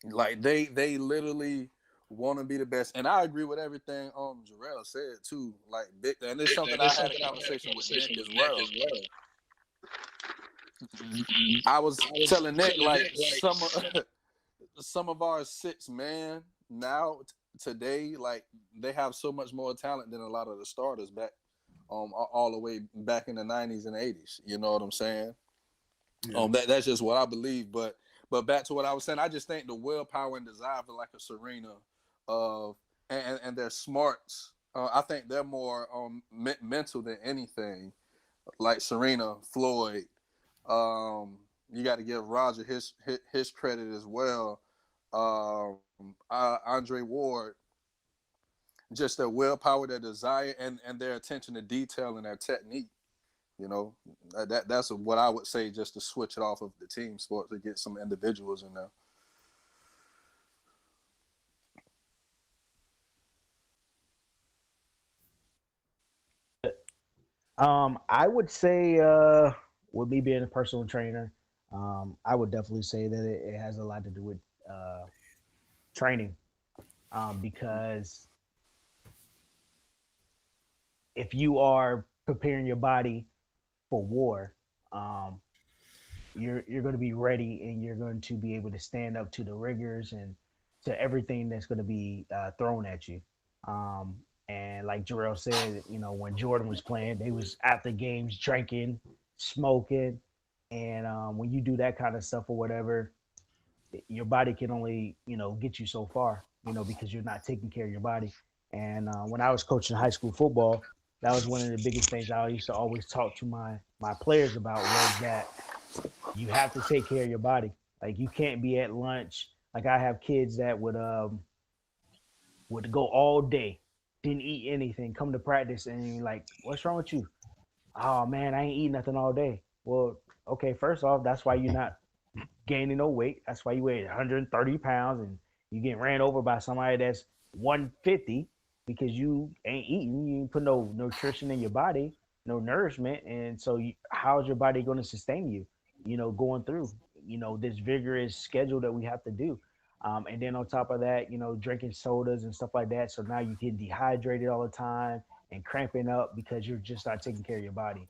Like they literally want to be the best, and I agree with everything Jarrell said too. Like big, and it's something I had a conversation with Nick as well. I was telling Nick like some of our 6-man now today, like they have so much more talent than a lot of the starters back all the way back in the 90s and 80s. You know what I'm saying? Yeah. That's just what I believe. But back to what I was saying, I just think the willpower and desire for like a Serena and their smarts, I think they're more mental than anything. Like Serena, Floyd, you got to give Roger his credit as well. Andre Ward, just their willpower, their desire, and their attention to detail and their technique. You know, that's what I would say, just to switch it off of the team sport to get some individuals in there. I would say, with me being a personal trainer, I would definitely say that it has a lot to do with training, because if you are preparing your body for war, you're going to be ready, and you're going to be able to stand up to the rigors and to everything that's going to be thrown at you. And like Jarrell said, you know, when Jordan was playing, they was after games drinking, smoking, and when you do that kind of stuff or whatever, your body can only, you know, get you so far, you know, because you're not taking care of your body. And when I was coaching high school football, that was one of the biggest things I used to always talk to my players about, was that you have to take care of your body. Like, you can't be at lunch. Like, I have kids that would go all day, didn't eat anything, come to practice, and you're like, what's wrong with you? Oh man, I ain't eating nothing all day. Well, okay, first off, that's why you're not gaining no weight. That's why you weigh 130 pounds and you get ran over by somebody that's 150, because you ain't eating, you ain't put no nutrition in your body, no nourishment. And so how's your body going to sustain you, you know, going through, you know, this vigorous schedule that we have to do. And then on top of that, you know, drinking sodas and stuff like that. So now you get dehydrated all the time and cramping up because you're just not taking care of your body.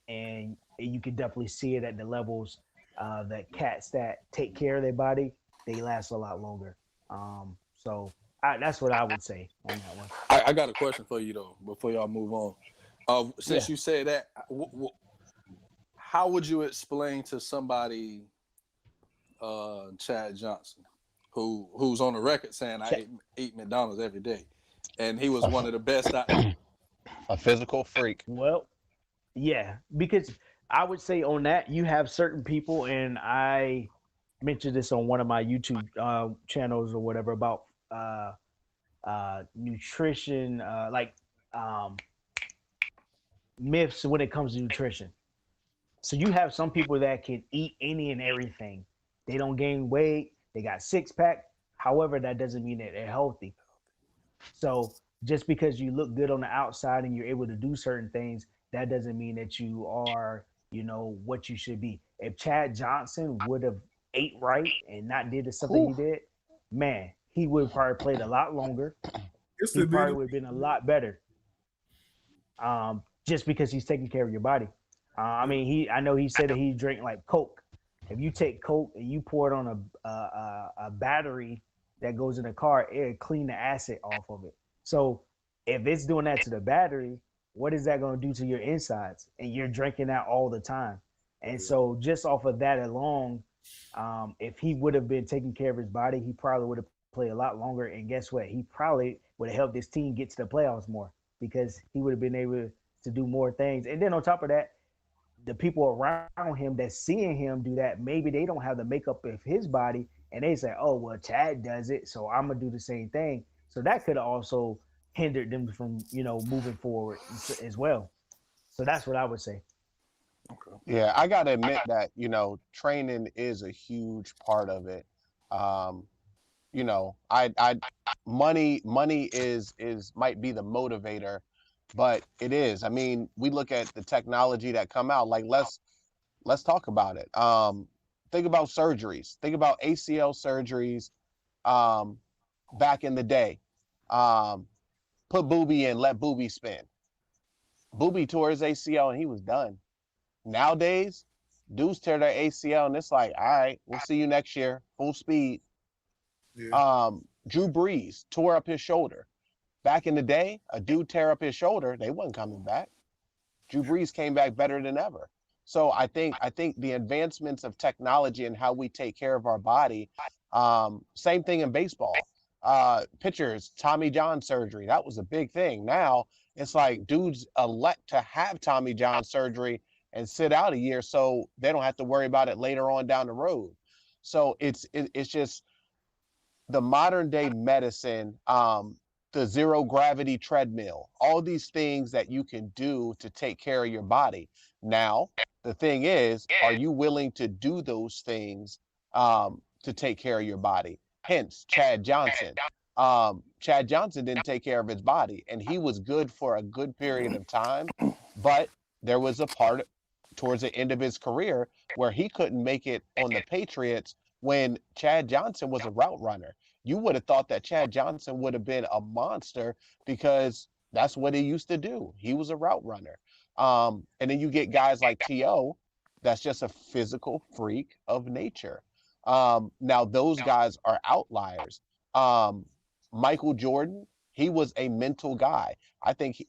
And you can definitely see it at the levels that cats that take care of their body, they last a lot longer. So that's what I would say on that one. I got a question for you though, before y'all move on. Since you said that, how would you explain to somebody Chad Johnson, who's on the record saying I eat McDonald's every day, and he was one of the best. A physical freak. Well, yeah, because I would say on that you have certain people, and I mentioned this on one of my YouTube channels or whatever about nutrition, myths when it comes to nutrition. So you have some people that can eat any and everything. They don't gain weight. They got six pack. However, that doesn't mean that they're healthy. So just because you look good on the outside and you're able to do certain things, that doesn't mean that you are, what you should be. If Chad Johnson would have ate right and not did the stuff that he did, man, he would have probably played a lot longer. He probably would have been a lot better. Just because he's taking care of your body. I know he said that he drank like Coke. If you take Coke and you pour it on a battery that goes in a car, it'll clean the acid off of it. So if it's doing that to the battery, what is that going to do to your insides? And you're drinking that all the time. And so just off of that alone, if he would have been taking care of his body, he probably would have played a lot longer. And guess what? He probably would have helped his team get to the playoffs more because he would have been able to do more things. And then on top of that, the people around him that's seeing him do that, maybe they don't have the makeup of his body, and they say, oh, well, Chad does it, so I'm going to do the same thing. So that could have also hindered them from, moving forward as well. So that's what I would say. Okay. Yeah, I got to admit that, training is a huge part of it. Money is might be the motivator, but it is. I mean, we look at the technology that come out. Like, let's talk about it. Think about surgeries. Think about ACL surgeries back in the day. Put Booby in, let Booby spin. Booby tore his ACL and he was done. Nowadays, dudes tear their ACL and it's like, all right, we'll see you next year, full speed. Yeah. Drew Brees tore up his shoulder. Back in the day, a dude tear up his shoulder, they wasn't coming back. Drew Brees came back better than ever. So I think the advancements of technology and how we take care of our body, same thing in baseball. Pitchers, Tommy John surgery, that was a big thing. Now it's like dudes elect to have Tommy John surgery and sit out a year so they don't have to worry about it later on down the road. So it's just the modern day medicine, the zero gravity treadmill, all these things that you can do to take care of your body. Now, the thing is, are you willing to do those things to take care of your body? Hence, Chad Johnson. Chad Johnson didn't take care of his body, and he was good for a good period of time, but there was a part towards the end of his career where he couldn't make it on the Patriots when Chad Johnson was a route runner. You would have thought that Chad Johnson would have been a monster because that's what he used to do. He was a route runner. And then you get guys like T.O. that's just a physical freak of nature. Now, those guys are outliers. Michael Jordan, he was a mental guy. I think,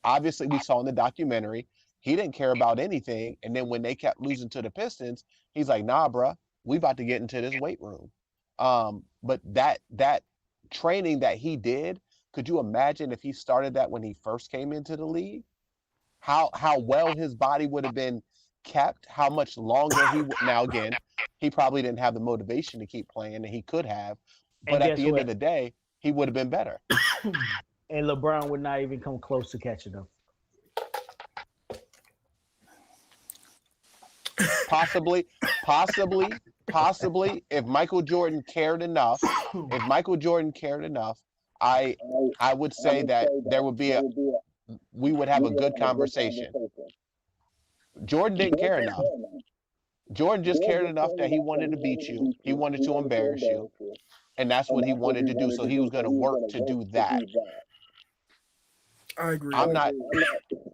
obviously, we saw in the documentary, he didn't care about anything. And then when they kept losing to the Pistons, he's like, nah, bruh, we about to get into this weight room. But that training that he did, could you imagine if he started that when he first came into the league? How well his body would have been kept, how much longer he would. Now, again, he probably didn't have the motivation to keep playing, and he could have. But at the end of the day, he would have been better. And LeBron would not even come close to catching him. Possibly, if Michael Jordan cared enough, I would say that there would be we would have a good conversation. Jordan didn't care enough. Jordan just cared enough that he wanted to beat you. He wanted to embarrass you. And that's what he wanted to do. So he was going to work to do that. I agree. I'm not.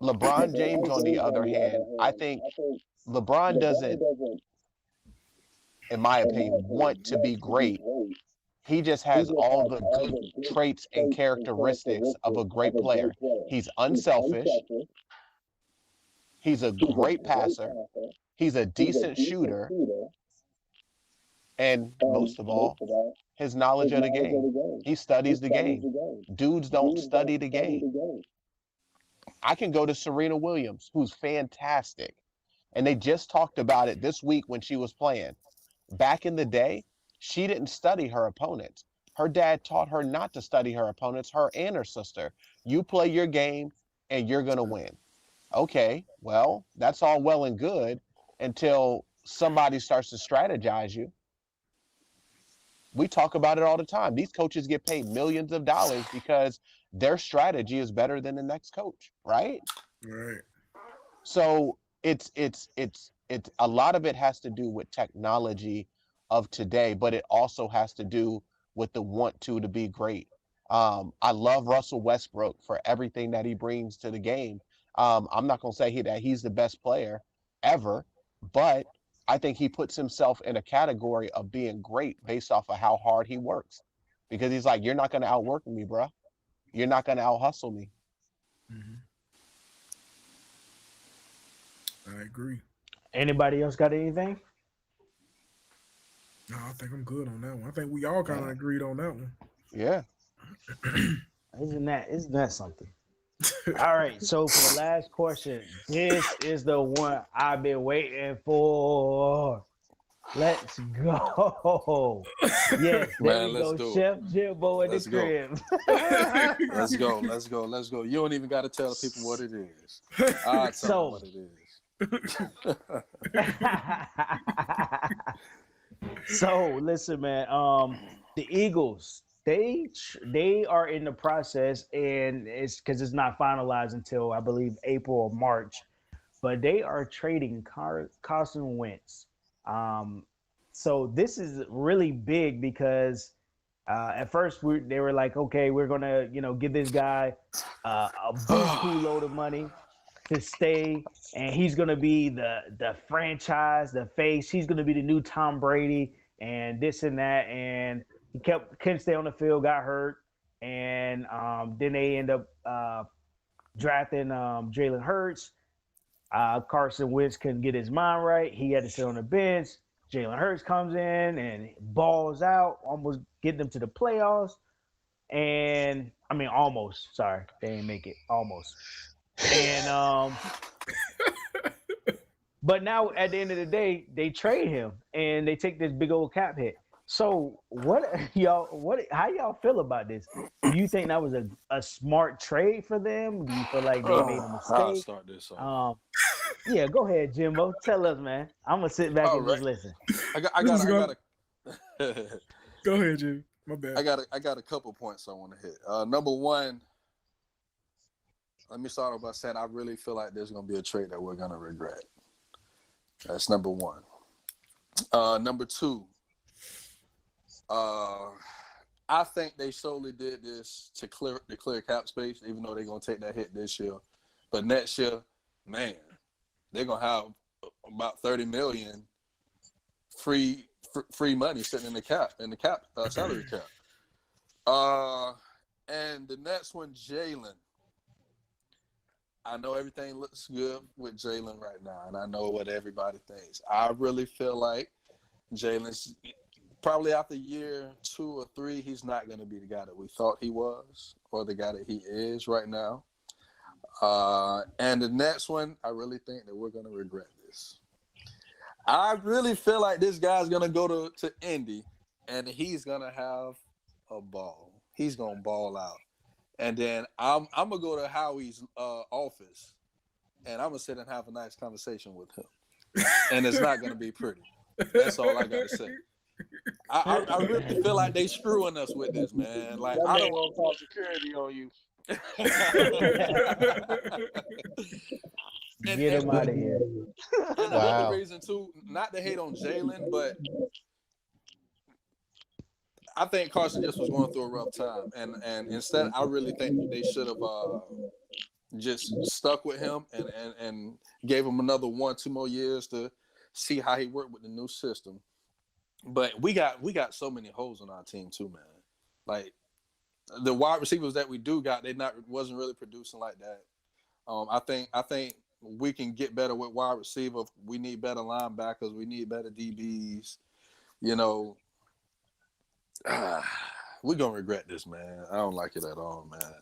LeBron James, on the other hand, I think LeBron doesn't, in my opinion, want to be great. He just has all the good traits and characteristics of a great player. He's unselfish. He's a great passer. He's a decent shooter. And most of all, his knowledge of the game. He studies the game. Dudes don't study the game. I can go to Serena Williams, who's fantastic. And they just talked about it this week when she was playing. Back in the day, she didn't study her opponents. Her dad taught her not to study her opponents, her and her sister. You play your game and you're going to win. Okay, well, that's all well and good until somebody starts to strategize you. We talk about it all the time. These coaches get paid millions of dollars because their strategy is better than the next coach, right? Right. So it's a lot of it has to do with technology of today, but it also has to do with the want to be great. I love Russell Westbrook for everything that he brings to the game. I'm not gonna say that he's the best player ever, but I think he puts himself in a category of being great based off of how hard he works. Because he's like, you're not gonna outwork me, bro. You're not gonna out hustle me. Mm-hmm. I agree. Anybody else got anything? No, I think I'm good on that one. I think we all kind of agreed on that one. Yeah. Isn't that something? All right, so for the last question, this is the one I've been waiting for. Let's go. Yes, there Man, you let's go, do it. Chef Jimbo in Let's the go. crib. Let's go. You don't even got to tell the people what it is. I'll tell them what it is. So listen, man. The Eagles, they are in the process, and it's because it's not finalized until I believe April or March. But they are trading Carson Wentz. So this is really big because at first they were like, okay, we're gonna give this guy a buku load of money to stay, and he's gonna be the franchise, the face. He's gonna be the new Tom Brady, and this and that. And he couldn't stay on the field, got hurt, and then they end up drafting Jalen Hurts. Carson Wentz couldn't get his mind right. He had to sit on the bench. Jalen Hurts comes in and balls out, almost getting them to the playoffs. And I mean, almost. Sorry, they didn't make it. Almost. And but now at the end of the day, they trade him and they take this big old cap hit. So how y'all feel about this? Do you think that was a smart trade for them? Do you feel like they made a mistake? I'll start this off. Yeah, go ahead, Jimbo. Tell us, man. I'm gonna sit back and just listen. I got Go ahead, Jimmy. My bad. I got a couple points I want to hit. Number one, let me start off by saying I really feel like there's gonna be a trade that we're gonna regret. That's number one. Number two, I think they solely did this to clear cap space, even though they're gonna take that hit this year. But next year, man, they're gonna have about $30 million free money sitting in the cap salary cap. And the next one, Jalen. I know everything looks good with Jalen right now, and I know what everybody thinks. I really feel like Jalen's probably after year 2 or 3, he's not going to be the guy that we thought he was or the guy that he is right now. And the next one, I really think that we're going to regret this. I really feel like this guy's going to go to Indy, and he's going to have a ball. He's going to ball out. And then I'm going to go to Howie's office, and I'm going to sit and have a nice conversation with him. And it's not going to be pretty. That's all I got to say. I really feel like they screwing us with this, man. Like, I don't want to call security on you. Get him out of here. And another reason, too, not to hate on Jalen, but I think Carson just was going through a rough time. And instead, I really think they should have just stuck with him and gave him another 1-2 more years to see how he worked with the new system. But we got so many holes on our team too, man. Like the wide receivers that we do got, wasn't really producing like that. I think we can get better with wide receiver. We need better linebackers. We need better DBs. you know, we're gonna regret this, man. I don't like it at all, man.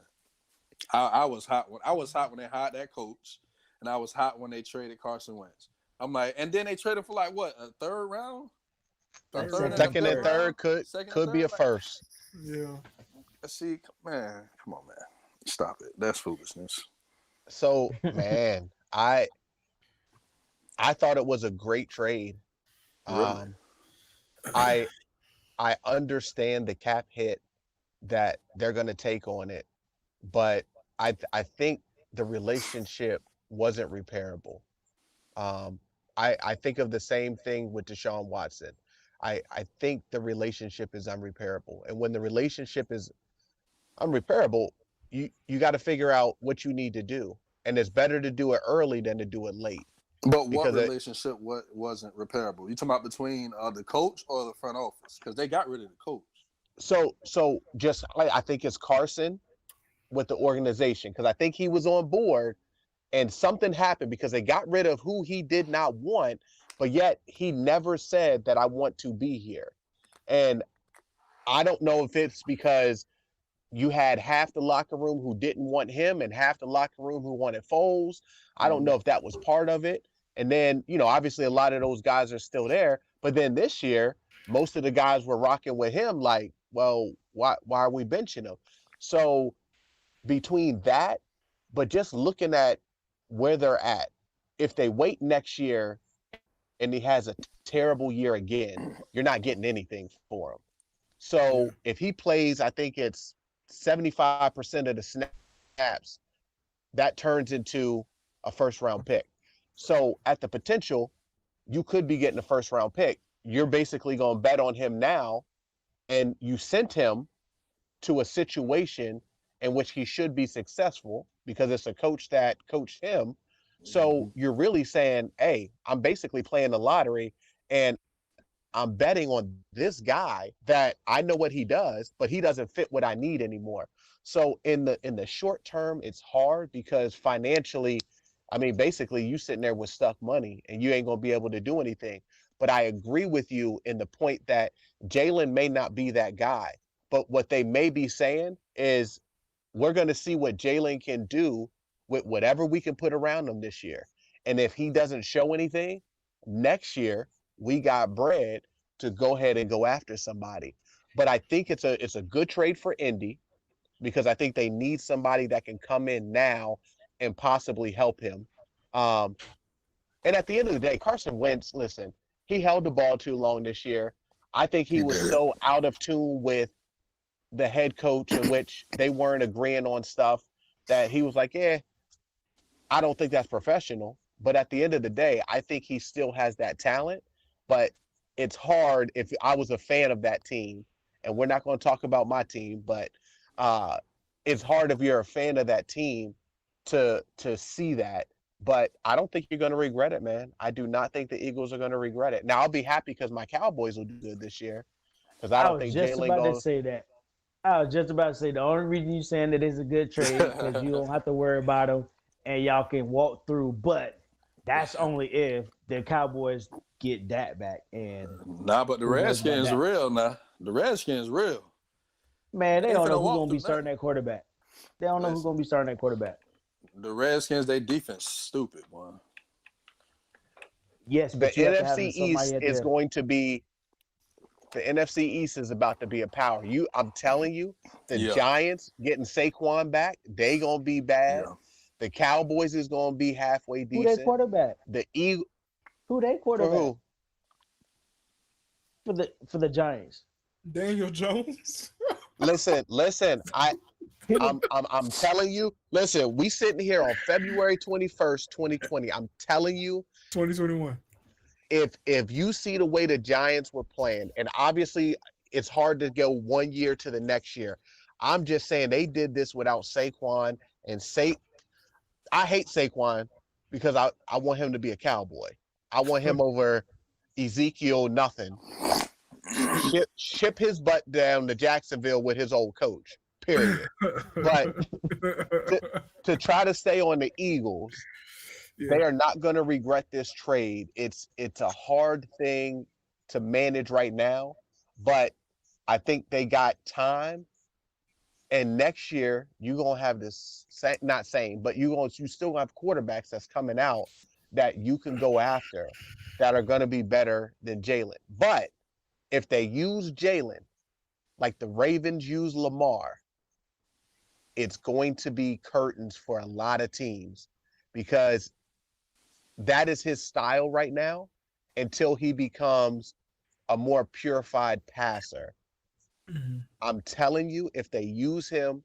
I was hot when they hired that coach, and I was hot when they traded Carson Wentz. I'm like, and then they traded for like what, a third round? A third and a Second and fifth third round? could be a Like, first. Yeah. see, man, come on, man, stop it. That's foolishness. So, man, I thought it was a great trade. Really? I understand the cap hit that they're going to take on it, but I think the relationship wasn't repairable. I think of the same thing with Deshaun Watson. I think the relationship is unrepairable, and when the relationship is unrepairable, you got to figure out what you need to do, and it's better to do it early than to do it late. But what Because relationship wasn't repairable? You talking about between the coach or the front office? Because they got rid of the coach. So just I think it's Carson with the organization, because I think he was on board and something happened because they got rid of who he did not want, but yet he never said that I want to be here. And I don't know if it's because you had half the locker room who didn't want him and half the locker room who wanted Foles. I don't know if that was part of it. And then, obviously a lot of those guys are still there. But then this year, most of the guys were rocking with him like, well, why are we benching him? So between that, but just looking at where they're at, if they wait next year and he has a terrible year again, you're not getting anything for him. So if he plays, I think it's 75% of the snaps, that turns into a first round pick. So at the potential, you could be getting a first round pick. You're basically going to bet on him now, and you sent him to a situation in which he should be successful because it's a coach that coached him. So you're really saying, hey, I'm basically playing the lottery, and I'm betting on this guy that I know what he does, but he doesn't fit what I need anymore. So in the short term, it's hard because financially, I mean, basically you sitting there with stuck money and you ain't going to be able to do anything. But I agree with you in the point that Jalen may not be that guy, but what they may be saying is we're going to see what Jalen can do with whatever we can put around him this year. And if he doesn't show anything, next year we got bread to go ahead and go after somebody. But I think it's a good trade for Indy because I think they need somebody that can come in now and possibly help him. And at the end of the day, Carson Wentz, listen, he held the ball too long this year. I think he was so out of tune with the head coach in which they weren't agreeing on stuff that he was like, I don't think that's professional. But at the end of the day, I think he still has that talent. But it's hard if I was a fan of that team, and we're not going to talk about my team, but it's hard if you're a fan of that team to see that. But I don't think you're going to regret it, man. I do not think the Eagles are going to regret it. Now, I'll be happy because my Cowboys will do good this year because I don't think Jalen about goes. to say that. I was just about to say the only reason you're saying that it's a good trade because you don't have to worry about them and y'all can walk through. But that's only if the Cowboys get that back. And but the Redskins are real now. The Redskins real. Man, they don't know who's walk going to be through starting that quarterback. They don't know who's going to be starting that quarterback. The Redskins, they defense stupid, boy. Yes, The but you have to have NFC somebody East at is the- going to be the NFC East is about to be a power. I'm telling you, the Yeah. Giants getting Saquon back, they gonna be bad. Yeah. The Cowboys is gonna be halfway Who decent. they quarterback? The Eagles Who they for quarterback? who? For the Giants. Daniel Jones. Listen. I'm telling you. Listen, we sitting here on February 21st, 2020. I'm telling you, 2021. if you see the way the Giants were playing, and obviously it's hard to go 1 year to the next year. I'm just saying they did this without Saquon and I hate Saquon because I want him to be a Cowboy. I want him over Ezekiel nothing. Ship his butt down to Jacksonville with his old coach. Period. But to try to stay on the Eagles, they are not going to regret this trade. It's a hard thing to manage right now, but I think they got time. And next year you're gonna have this not same, but you still have quarterbacks that's coming out that you can go after that are gonna be better than Jalen. But if they use Jalen like the Ravens use Lamar, it's going to be curtains for a lot of teams because that is his style right now until he becomes a more purified passer. Mhm. I'm telling you, if they use him,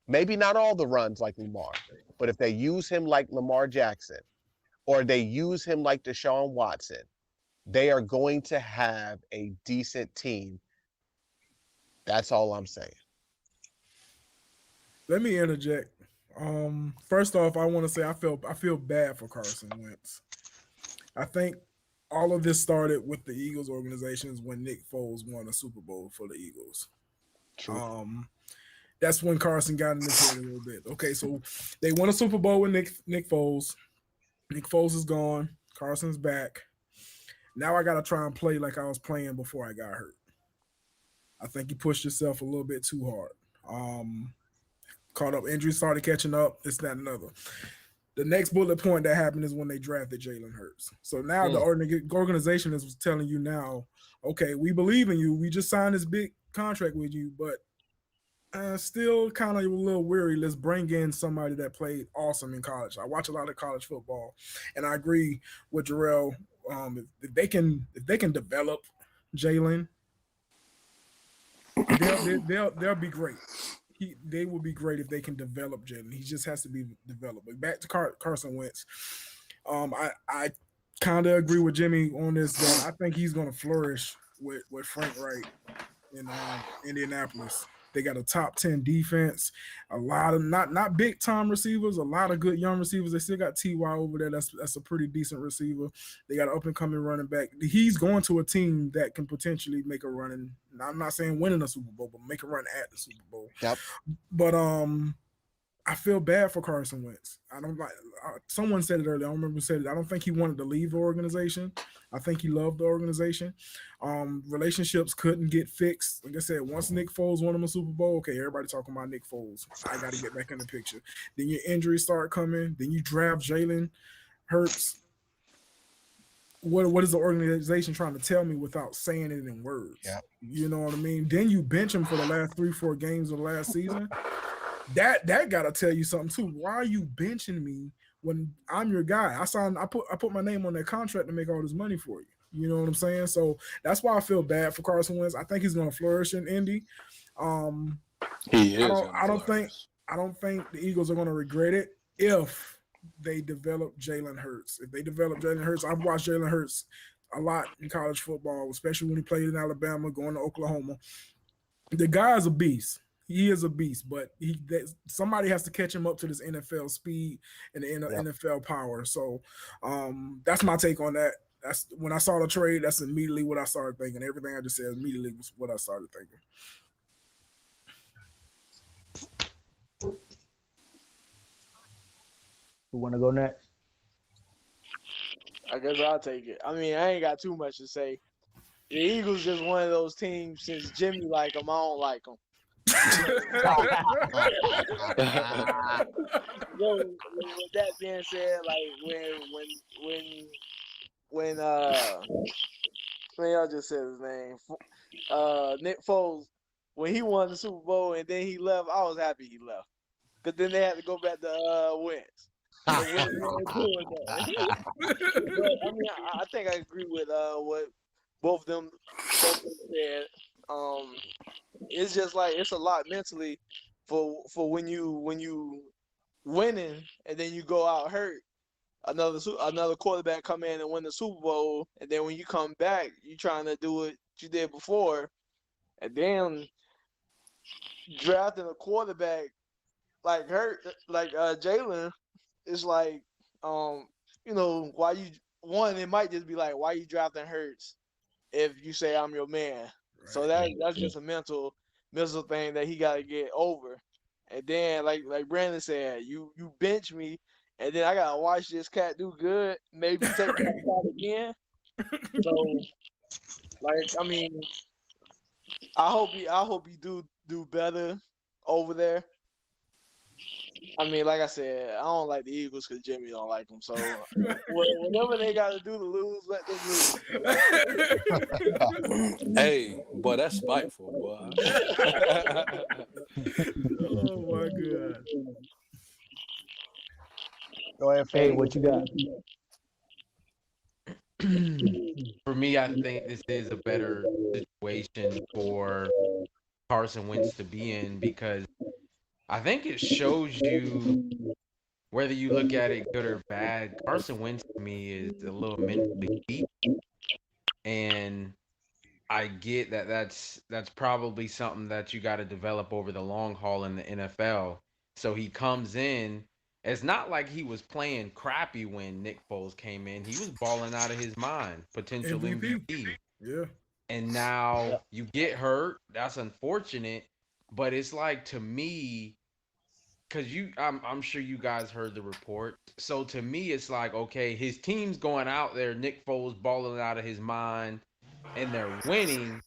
maybe not all the runs like Lamar, but if they use him like Lamar Jackson or they use him like Deshaun Watson, they are going to have a decent team. That's all I'm saying. Let me interject. First off, I want to say I feel bad for Carson Wentz. I think all of this started with the Eagles organizations when Nick Foles won a Super Bowl for the Eagles. True. That's when Carson got in his head a little bit. Okay, so they won a Super Bowl with Nick Foles. Nick Foles is gone. Carson's back. Now I got to try and play like I was playing before I got hurt. I think he pushed himself a little bit too hard. Caught up, injuries started catching up. This, that, and another. The next bullet point that happened is when they drafted Jalen Hurts. So now the organization is telling you now, okay, we believe in you. We just signed this big contract with you, but still kind of a little weary. Let's bring in somebody that played awesome in college. I watch a lot of college football, and I agree with Jarrell. If they can develop Jalen, they'll be great. They will be great if they can develop Jalen. He just has to be developed. But back to Carson Wentz. I kind of agree with Jimmy on this. That I think he's going to flourish with Frank Reich in Indianapolis. They got a top 10 defense, a lot of not big time receivers, a lot of good young receivers. They still got Ty over there. That's a pretty decent receiver. They got an up and coming running back. He's going to a team that can potentially make a run. And I'm not saying winning a Super Bowl, but make a run at the Super Bowl. Yep. But I feel bad for Carson Wentz. I don't like. Someone said it earlier. I don't remember who said it. I don't think he wanted to leave the organization. I think he loved the organization. Relationships couldn't get fixed. Like I said, once Nick Foles won him a Super Bowl, okay, everybody talking about Nick Foles. I got to get back in the picture. Then your injuries start coming. Then you draft Jalen Hurts. What is the organization trying to tell me without saying it in words? Yeah. You know what I mean? Then you bench him for the last 3-4 games of the last season. That gotta tell you something too. Why are you benching me when I'm your guy? I put my name on that contract to make all this money for you. You know what I'm saying? So that's why I feel bad for Carson Wentz. I think he's gonna flourish in Indy. He is. I don't think the Eagles are gonna regret it if they develop Jalen Hurts. If they develop Jalen Hurts, I've watched Jalen Hurts a lot in college football, especially when he played in Alabama, going to Oklahoma. The guy's a beast. He is a beast, but somebody has to catch him up to this NFL speed and the NFL power. So that's my take on that. That's when I saw the trade. That's immediately what I started thinking. Everything I just said immediately was what I started thinking. Who want to go next? I guess I'll take it. I mean, I ain't got too much to say. The Eagles just one of those teams. Since Jimmy like them, I don't like them. Yo, with that being said, like when y'all just said his name, Nick Foles, when he won the Super Bowl and then he left, I was happy he left. But then they had to go back to Wentz. But, I mean, I think I agree with what both of them said. It's just like it's a lot mentally for when you winning and then you go out hurt. Another quarterback come in and win the Super Bowl, and then when you come back, you trying to do what you did before, and then drafting a quarterback like Jalen is like, you know, it might just be like, why you drafting Hurts if you say I'm your man? Right. So that's just a mental thing that he got to get over. And then like Brandon said, you bench me, and then I gotta watch this cat do good, maybe take that shot again. So Like, I mean, I hope he do better over there. I mean, like I said, I don't like the Eagles because Jimmy don't like them. So whatever they got to do to lose, let them lose. Hey, boy, that's spiteful, boy. Oh my god. Go ahead, Hey, Fade. what you got? For me, I think this is a better situation for Carson Wentz to be in because I think it shows you whether you look at it good or bad. Carson Wentz to me is a little mentally weak, and I get that that's probably something that you got to develop over the long haul in the NFL. So he comes in. It's not like he was playing crappy when Nick Foles came in. He was balling out of his mind, potential MVP. MVP. Yeah. And now you get hurt. That's unfortunate, but it's like to me, because I'm sure you guys heard the report. So to me, it's like okay, his team's going out there. Nick Foles balling out of his mind, and they're winning.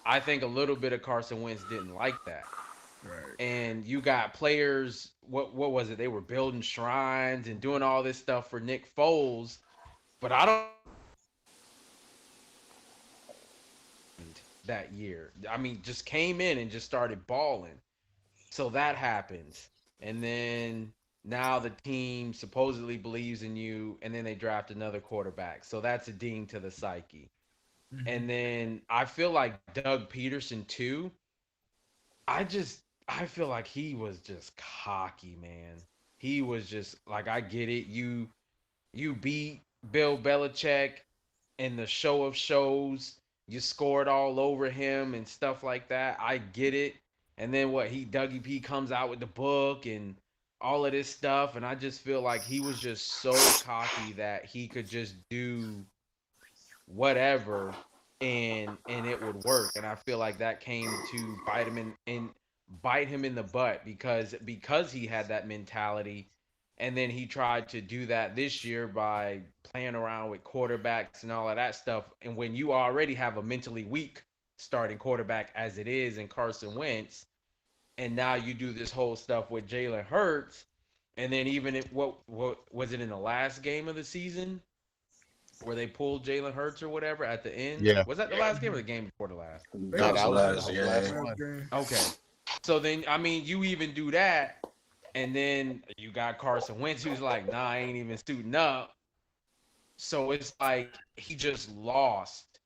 I think a little bit of Carson Wentz didn't like that. Right. And you got players. What was it? They were building shrines and doing all this stuff for Nick Foles, but I don't. That year, I mean, just came in and just started balling. So that happens, and then now the team supposedly believes in you, and then they draft another quarterback. So that's a ding to the psyche. And then I feel like Doug Peterson too. I feel like he was just cocky, man. He was just like, I get it. You beat Bill Belichick in the show of shows. You scored all over him and stuff like that. I get it. And then Dougie P comes out with the book and all of this stuff. And I just feel like he was just so cocky that he could just do whatever and it would work. And I feel like that came to bite him in the butt because he had that mentality. And then he tried to do that this year by playing around with quarterbacks and all of that stuff. And when you already have a mentally weak starting quarterback as it is in Carson Wentz, and now you do this whole stuff with Jalen Hurts, and then even if what was it in the last game of the season where they pulled Jalen Hurts or whatever at the end? Yeah. Was that the last game or the game before the last? No, that was the last Last one. game. Okay. So then, I mean, you even do that, and then you got Carson Wentz who's like, nah, I ain't even suiting up. So it's like he just lost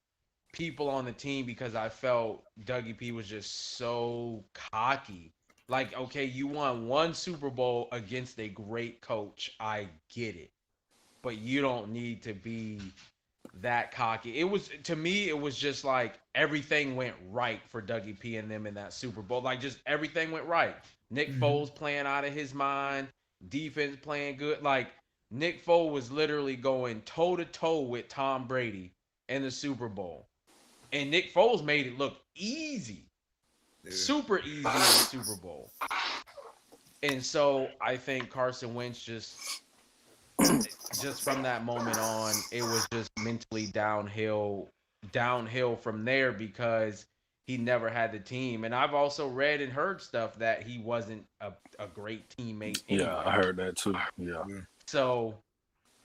people on the team because I felt Dougie P was just so cocky. Like, okay, you won one Super Bowl against a great coach. I get it. But you don't need to be that cocky. To me, it was just like everything went right for Dougie P and them in that Super Bowl. Like just everything went right. Nick Foles playing out of his mind, defense playing good. Like Nick Foles was literally going toe to toe with Tom Brady in the Super Bowl. And Nick Foles made it look easy. Super easy in the Super Bowl. And so I think Carson Wentz just from that moment on, it was just mentally downhill from there because he never had the team. And I've also read and heard stuff that he wasn't a great teammate anyway. Yeah, I heard that too. Yeah. So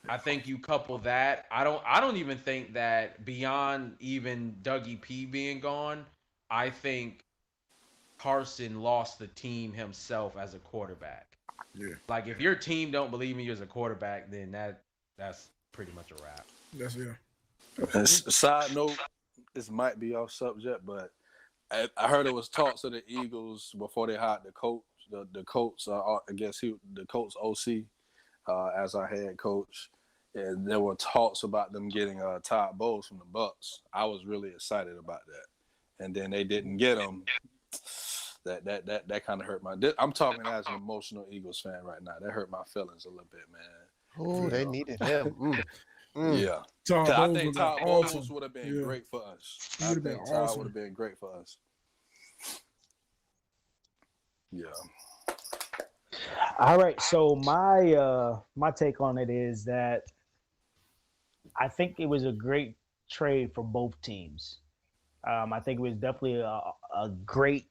I think you couple that. I don't even think that beyond even Dougie P being gone, I think Carson lost the team himself as a quarterback. Yeah. Like if your team don't believe in you as a quarterback, then that's pretty much a wrap. That's it. And side note, this might be off subject, but I heard it was talks of the Eagles before they hired the coach. The Colts, I guess the Colts OC as our head coach, and there were talks about them getting Todd Bowles from the Bucks. I was really excited about that, and then they didn't get him. That kind of hurt I'm talking as an emotional Eagles fan right now. That hurt my feelings a little bit, man. Oh, they needed him. Yeah. Todd I Bowles think was Todd awesome. Bowles would have been great for us. He I would have think been Todd awesome. would have been great for us. Yeah. All right. So my take on it is that I think it was a great trade for both teams. I think it was definitely a great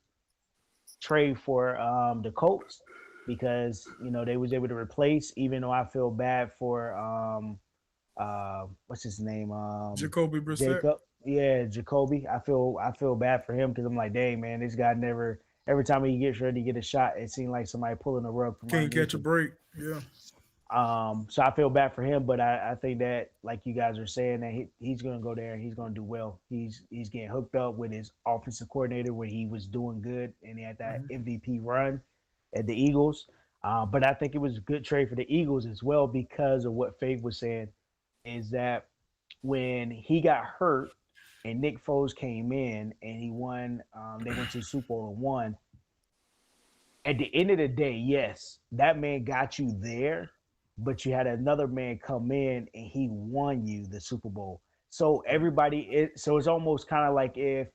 trade for the Colts because they was able to replace. Even though I feel bad for what's his name, Jacoby Brissett. Jacob. Yeah, Jacoby. I feel bad for him because I'm like, dang man, this guy never. Every time he gets ready to get a shot, it seems like somebody pulling the rug from Can't underneath catch a him. break. Yeah. So I feel bad for him, but I think that, like you guys are saying, that he's going to go there and he's going to do well. He's getting hooked up with his offensive coordinator where he was doing good and he had that MVP run at the Eagles. But I think it was a good trade for the Eagles as well because of what Faith was saying, is that when he got hurt and Nick Foles came in and he won, they went to the Super Bowl and won. At the end of the day, yes, that man got you there, but you had another man come in and he won you the Super Bowl. So so it's almost kind of like if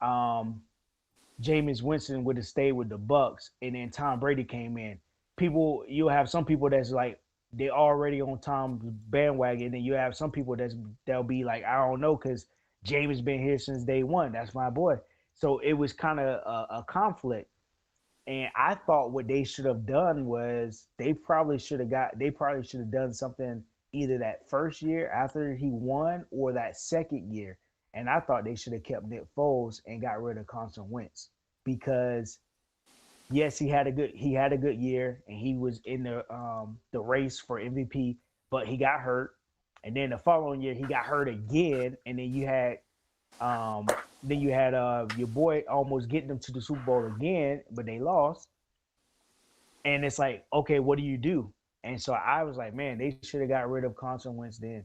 Jameis Winston would have stayed with the Bucks and then Tom Brady came in. You'll have some people that's like they already on Tom's bandwagon, and then you have some people they'll be like, I don't know, because Jameis been here since day one. That's my boy. So it was kind of a conflict. And I thought what they should have done was they probably should have done something either that first year after he won or that second year. And I thought they should have kept Nick Foles and got rid of Carson Wentz because yes, he had a good year and he was in the race for MVP, but he got hurt. And then the following year he got hurt again, and then you had your boy almost getting them to the Super Bowl again, but they lost. And it's like, okay, what do you do? And so I was like, man, they should have got rid of Carson Wentz then,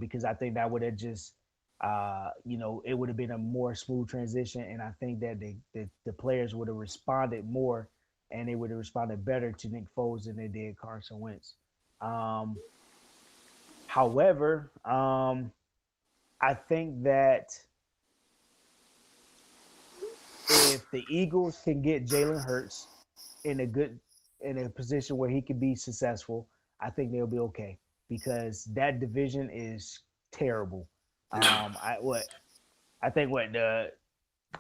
because I think that would have just, it would have been a more smooth transition. And I think that the players would have responded more, and they would have responded better to Nick Foles than they did Carson Wentz. However, I think that if the Eagles can get Jalen Hurts in a position where he can be successful, I think they'll be okay because that division is terrible. I think the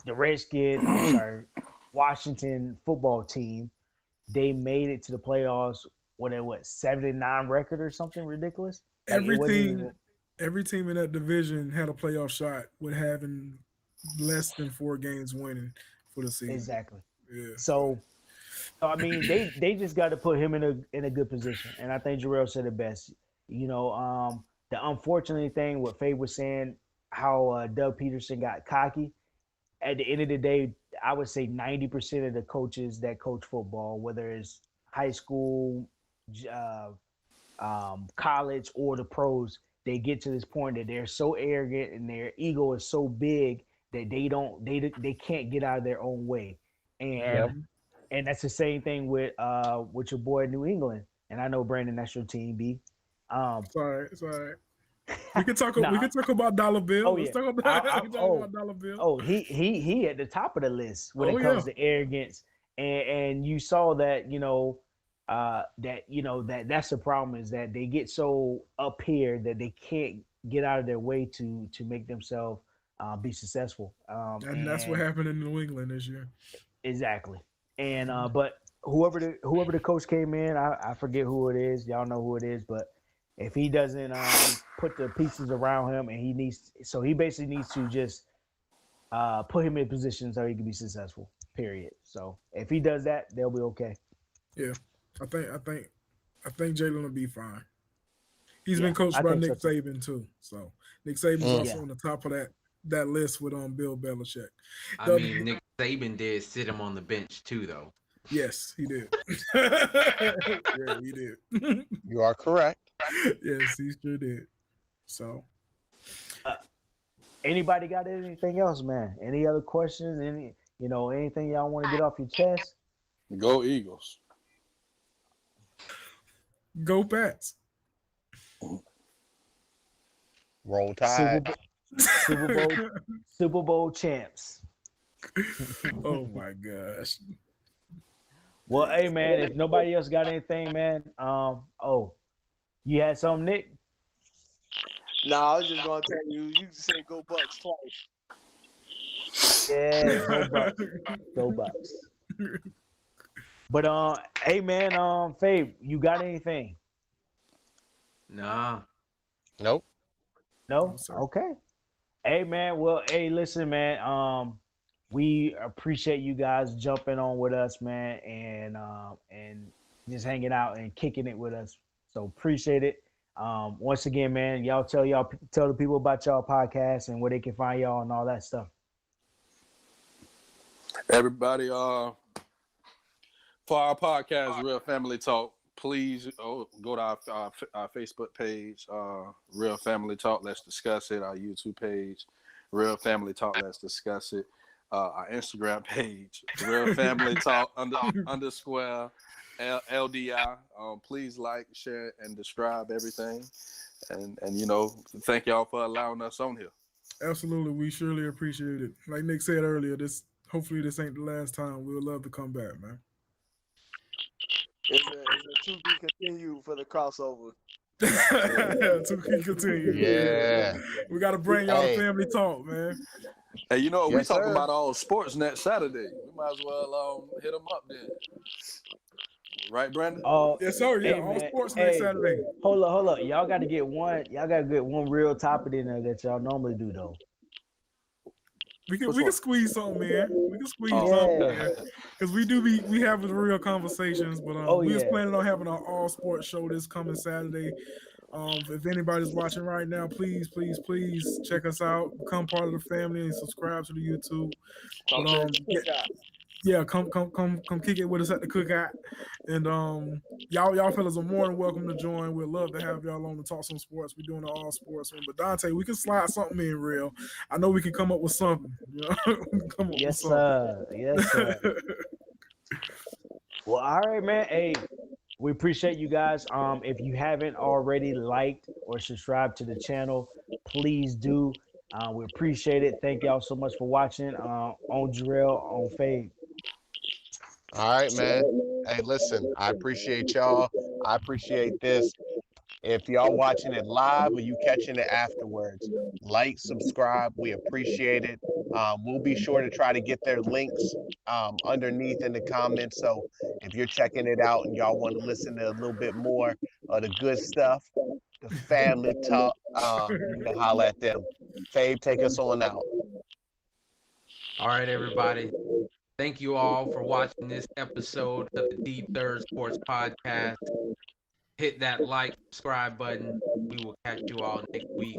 Redskins, Washington football team, they made it to the playoffs with a 7-9 record or something ridiculous. Every team in that division had a playoff shot with having less than 4 games winning for the season. Exactly. Yeah. So I mean, they just got to put him in a good position, and I think Jarrell said it best. The unfortunate thing, what Faye was saying, how Doug Peterson got cocky. At the end of the day, I would say 90% of the coaches that coach football, whether it's high school, college, or the pros, they get to this point that they're so arrogant and their ego is so big that they can't get out of their own way. And that's the same thing with your boy New England. And I know Brandon, that's your team, B. It's all right. We can talk about Dollar Bill. Let's talk about Dollar Bill. Oh, he at the top of the list when it comes to arrogance. And you saw that, that's the problem, is that they get so up here that they can't get out of their way to make themselves be successful. And that's what happened in New England this year. Exactly. And but whoever the coach came in, I forget who it is. Y'all know who it is, but if he doesn't put the pieces around him, and he basically needs to just put him in position so he can be successful. Period. So if he does that, they'll be okay. Yeah, I think Jalen will be fine. He's been coached by Nick Saban too, so Nick Saban's also on the top of that list with Bill Belichick. I mean, Nick Saban did sit him on the bench too, though. Yes, he did. Yeah, he did. You are correct. Yes, he sure did. So, anybody got anything else, man? Any other questions? Anything y'all want to get off your chest? Go Eagles. Go Pats. Roll Tide. Super Bowl champs. Oh my gosh. Well, hey man, if nobody else got anything, man. You had something, Nick? Nah, I was just gonna tell you. You can say go Bucks twice. Yeah, go Bucks. Go Bucks. But hey man, Fabe, you got anything? Nah. Nope. No? No, sir. Okay. Hey man, well, hey, listen, man. We appreciate you guys jumping on with us, man, and just hanging out and kicking it with us. So appreciate it. Once again, man, y'all tell the people about y'all podcast and where they can find y'all and all that stuff. Everybody, for our podcast, Real Family Talk, please go to our Facebook page, Real Family Talk. Let's discuss it. Our YouTube page, Real Family Talk. Let's discuss it. Our Instagram page, Real Family Talk underscore LDI. Please like, share, and subscribe everything. And thank y'all for allowing us on here. Absolutely, we surely appreciate it. Like Nick said earlier, hopefully this ain't the last time. We would love to come back, man. It's a to be continued for the crossover. To continue. Yeah. We got to bring y'all Hey. the family talk, man. Hey, we Yes, talking sir. about all sports next Saturday. We might as well hit them up then. Right, Brandon? Yes, sir. Yeah, Hey, all man. sports next Hey, Saturday. Hold up. Y'all got to get one real topic in there that y'all normally do though. We Which can one? squeeze something in. We can squeeze Oh. something Yeah. in. Because we have the real conversations, but we was planning on having our all sports show this coming Saturday. If anybody's watching right now, please check us out. Become part of the family and subscribe to the YouTube. Yeah, come kick it with us at the cookout. And y'all fellas are more than welcome to join. We'd love to have y'all on to talk some sports. We're doing an all sports one. But Dante, we can slide something in real. I know we can come up with something. We can come up Yes, with something. sir. Yes, sir. Well, all right, man. Hey, we appreciate you guys. If you haven't already liked or subscribed to the channel, please do. We appreciate it. Thank y'all so much for watching. On Jarrell, on Fade. All right, man. Hey, listen, I appreciate y'all. I appreciate this. If y'all watching it live or you catching it afterwards, like, subscribe. We appreciate it. We'll be sure to try to get their links underneath in the comments. So if you're checking it out and y'all want to listen to a little bit more of the good stuff, the family talk, you can holler at them. Fabe, take us on out. All right, everybody. Thank you all for watching this episode of the Deep Third Sports Podcast. Hit that like, subscribe button. We will catch you all next week.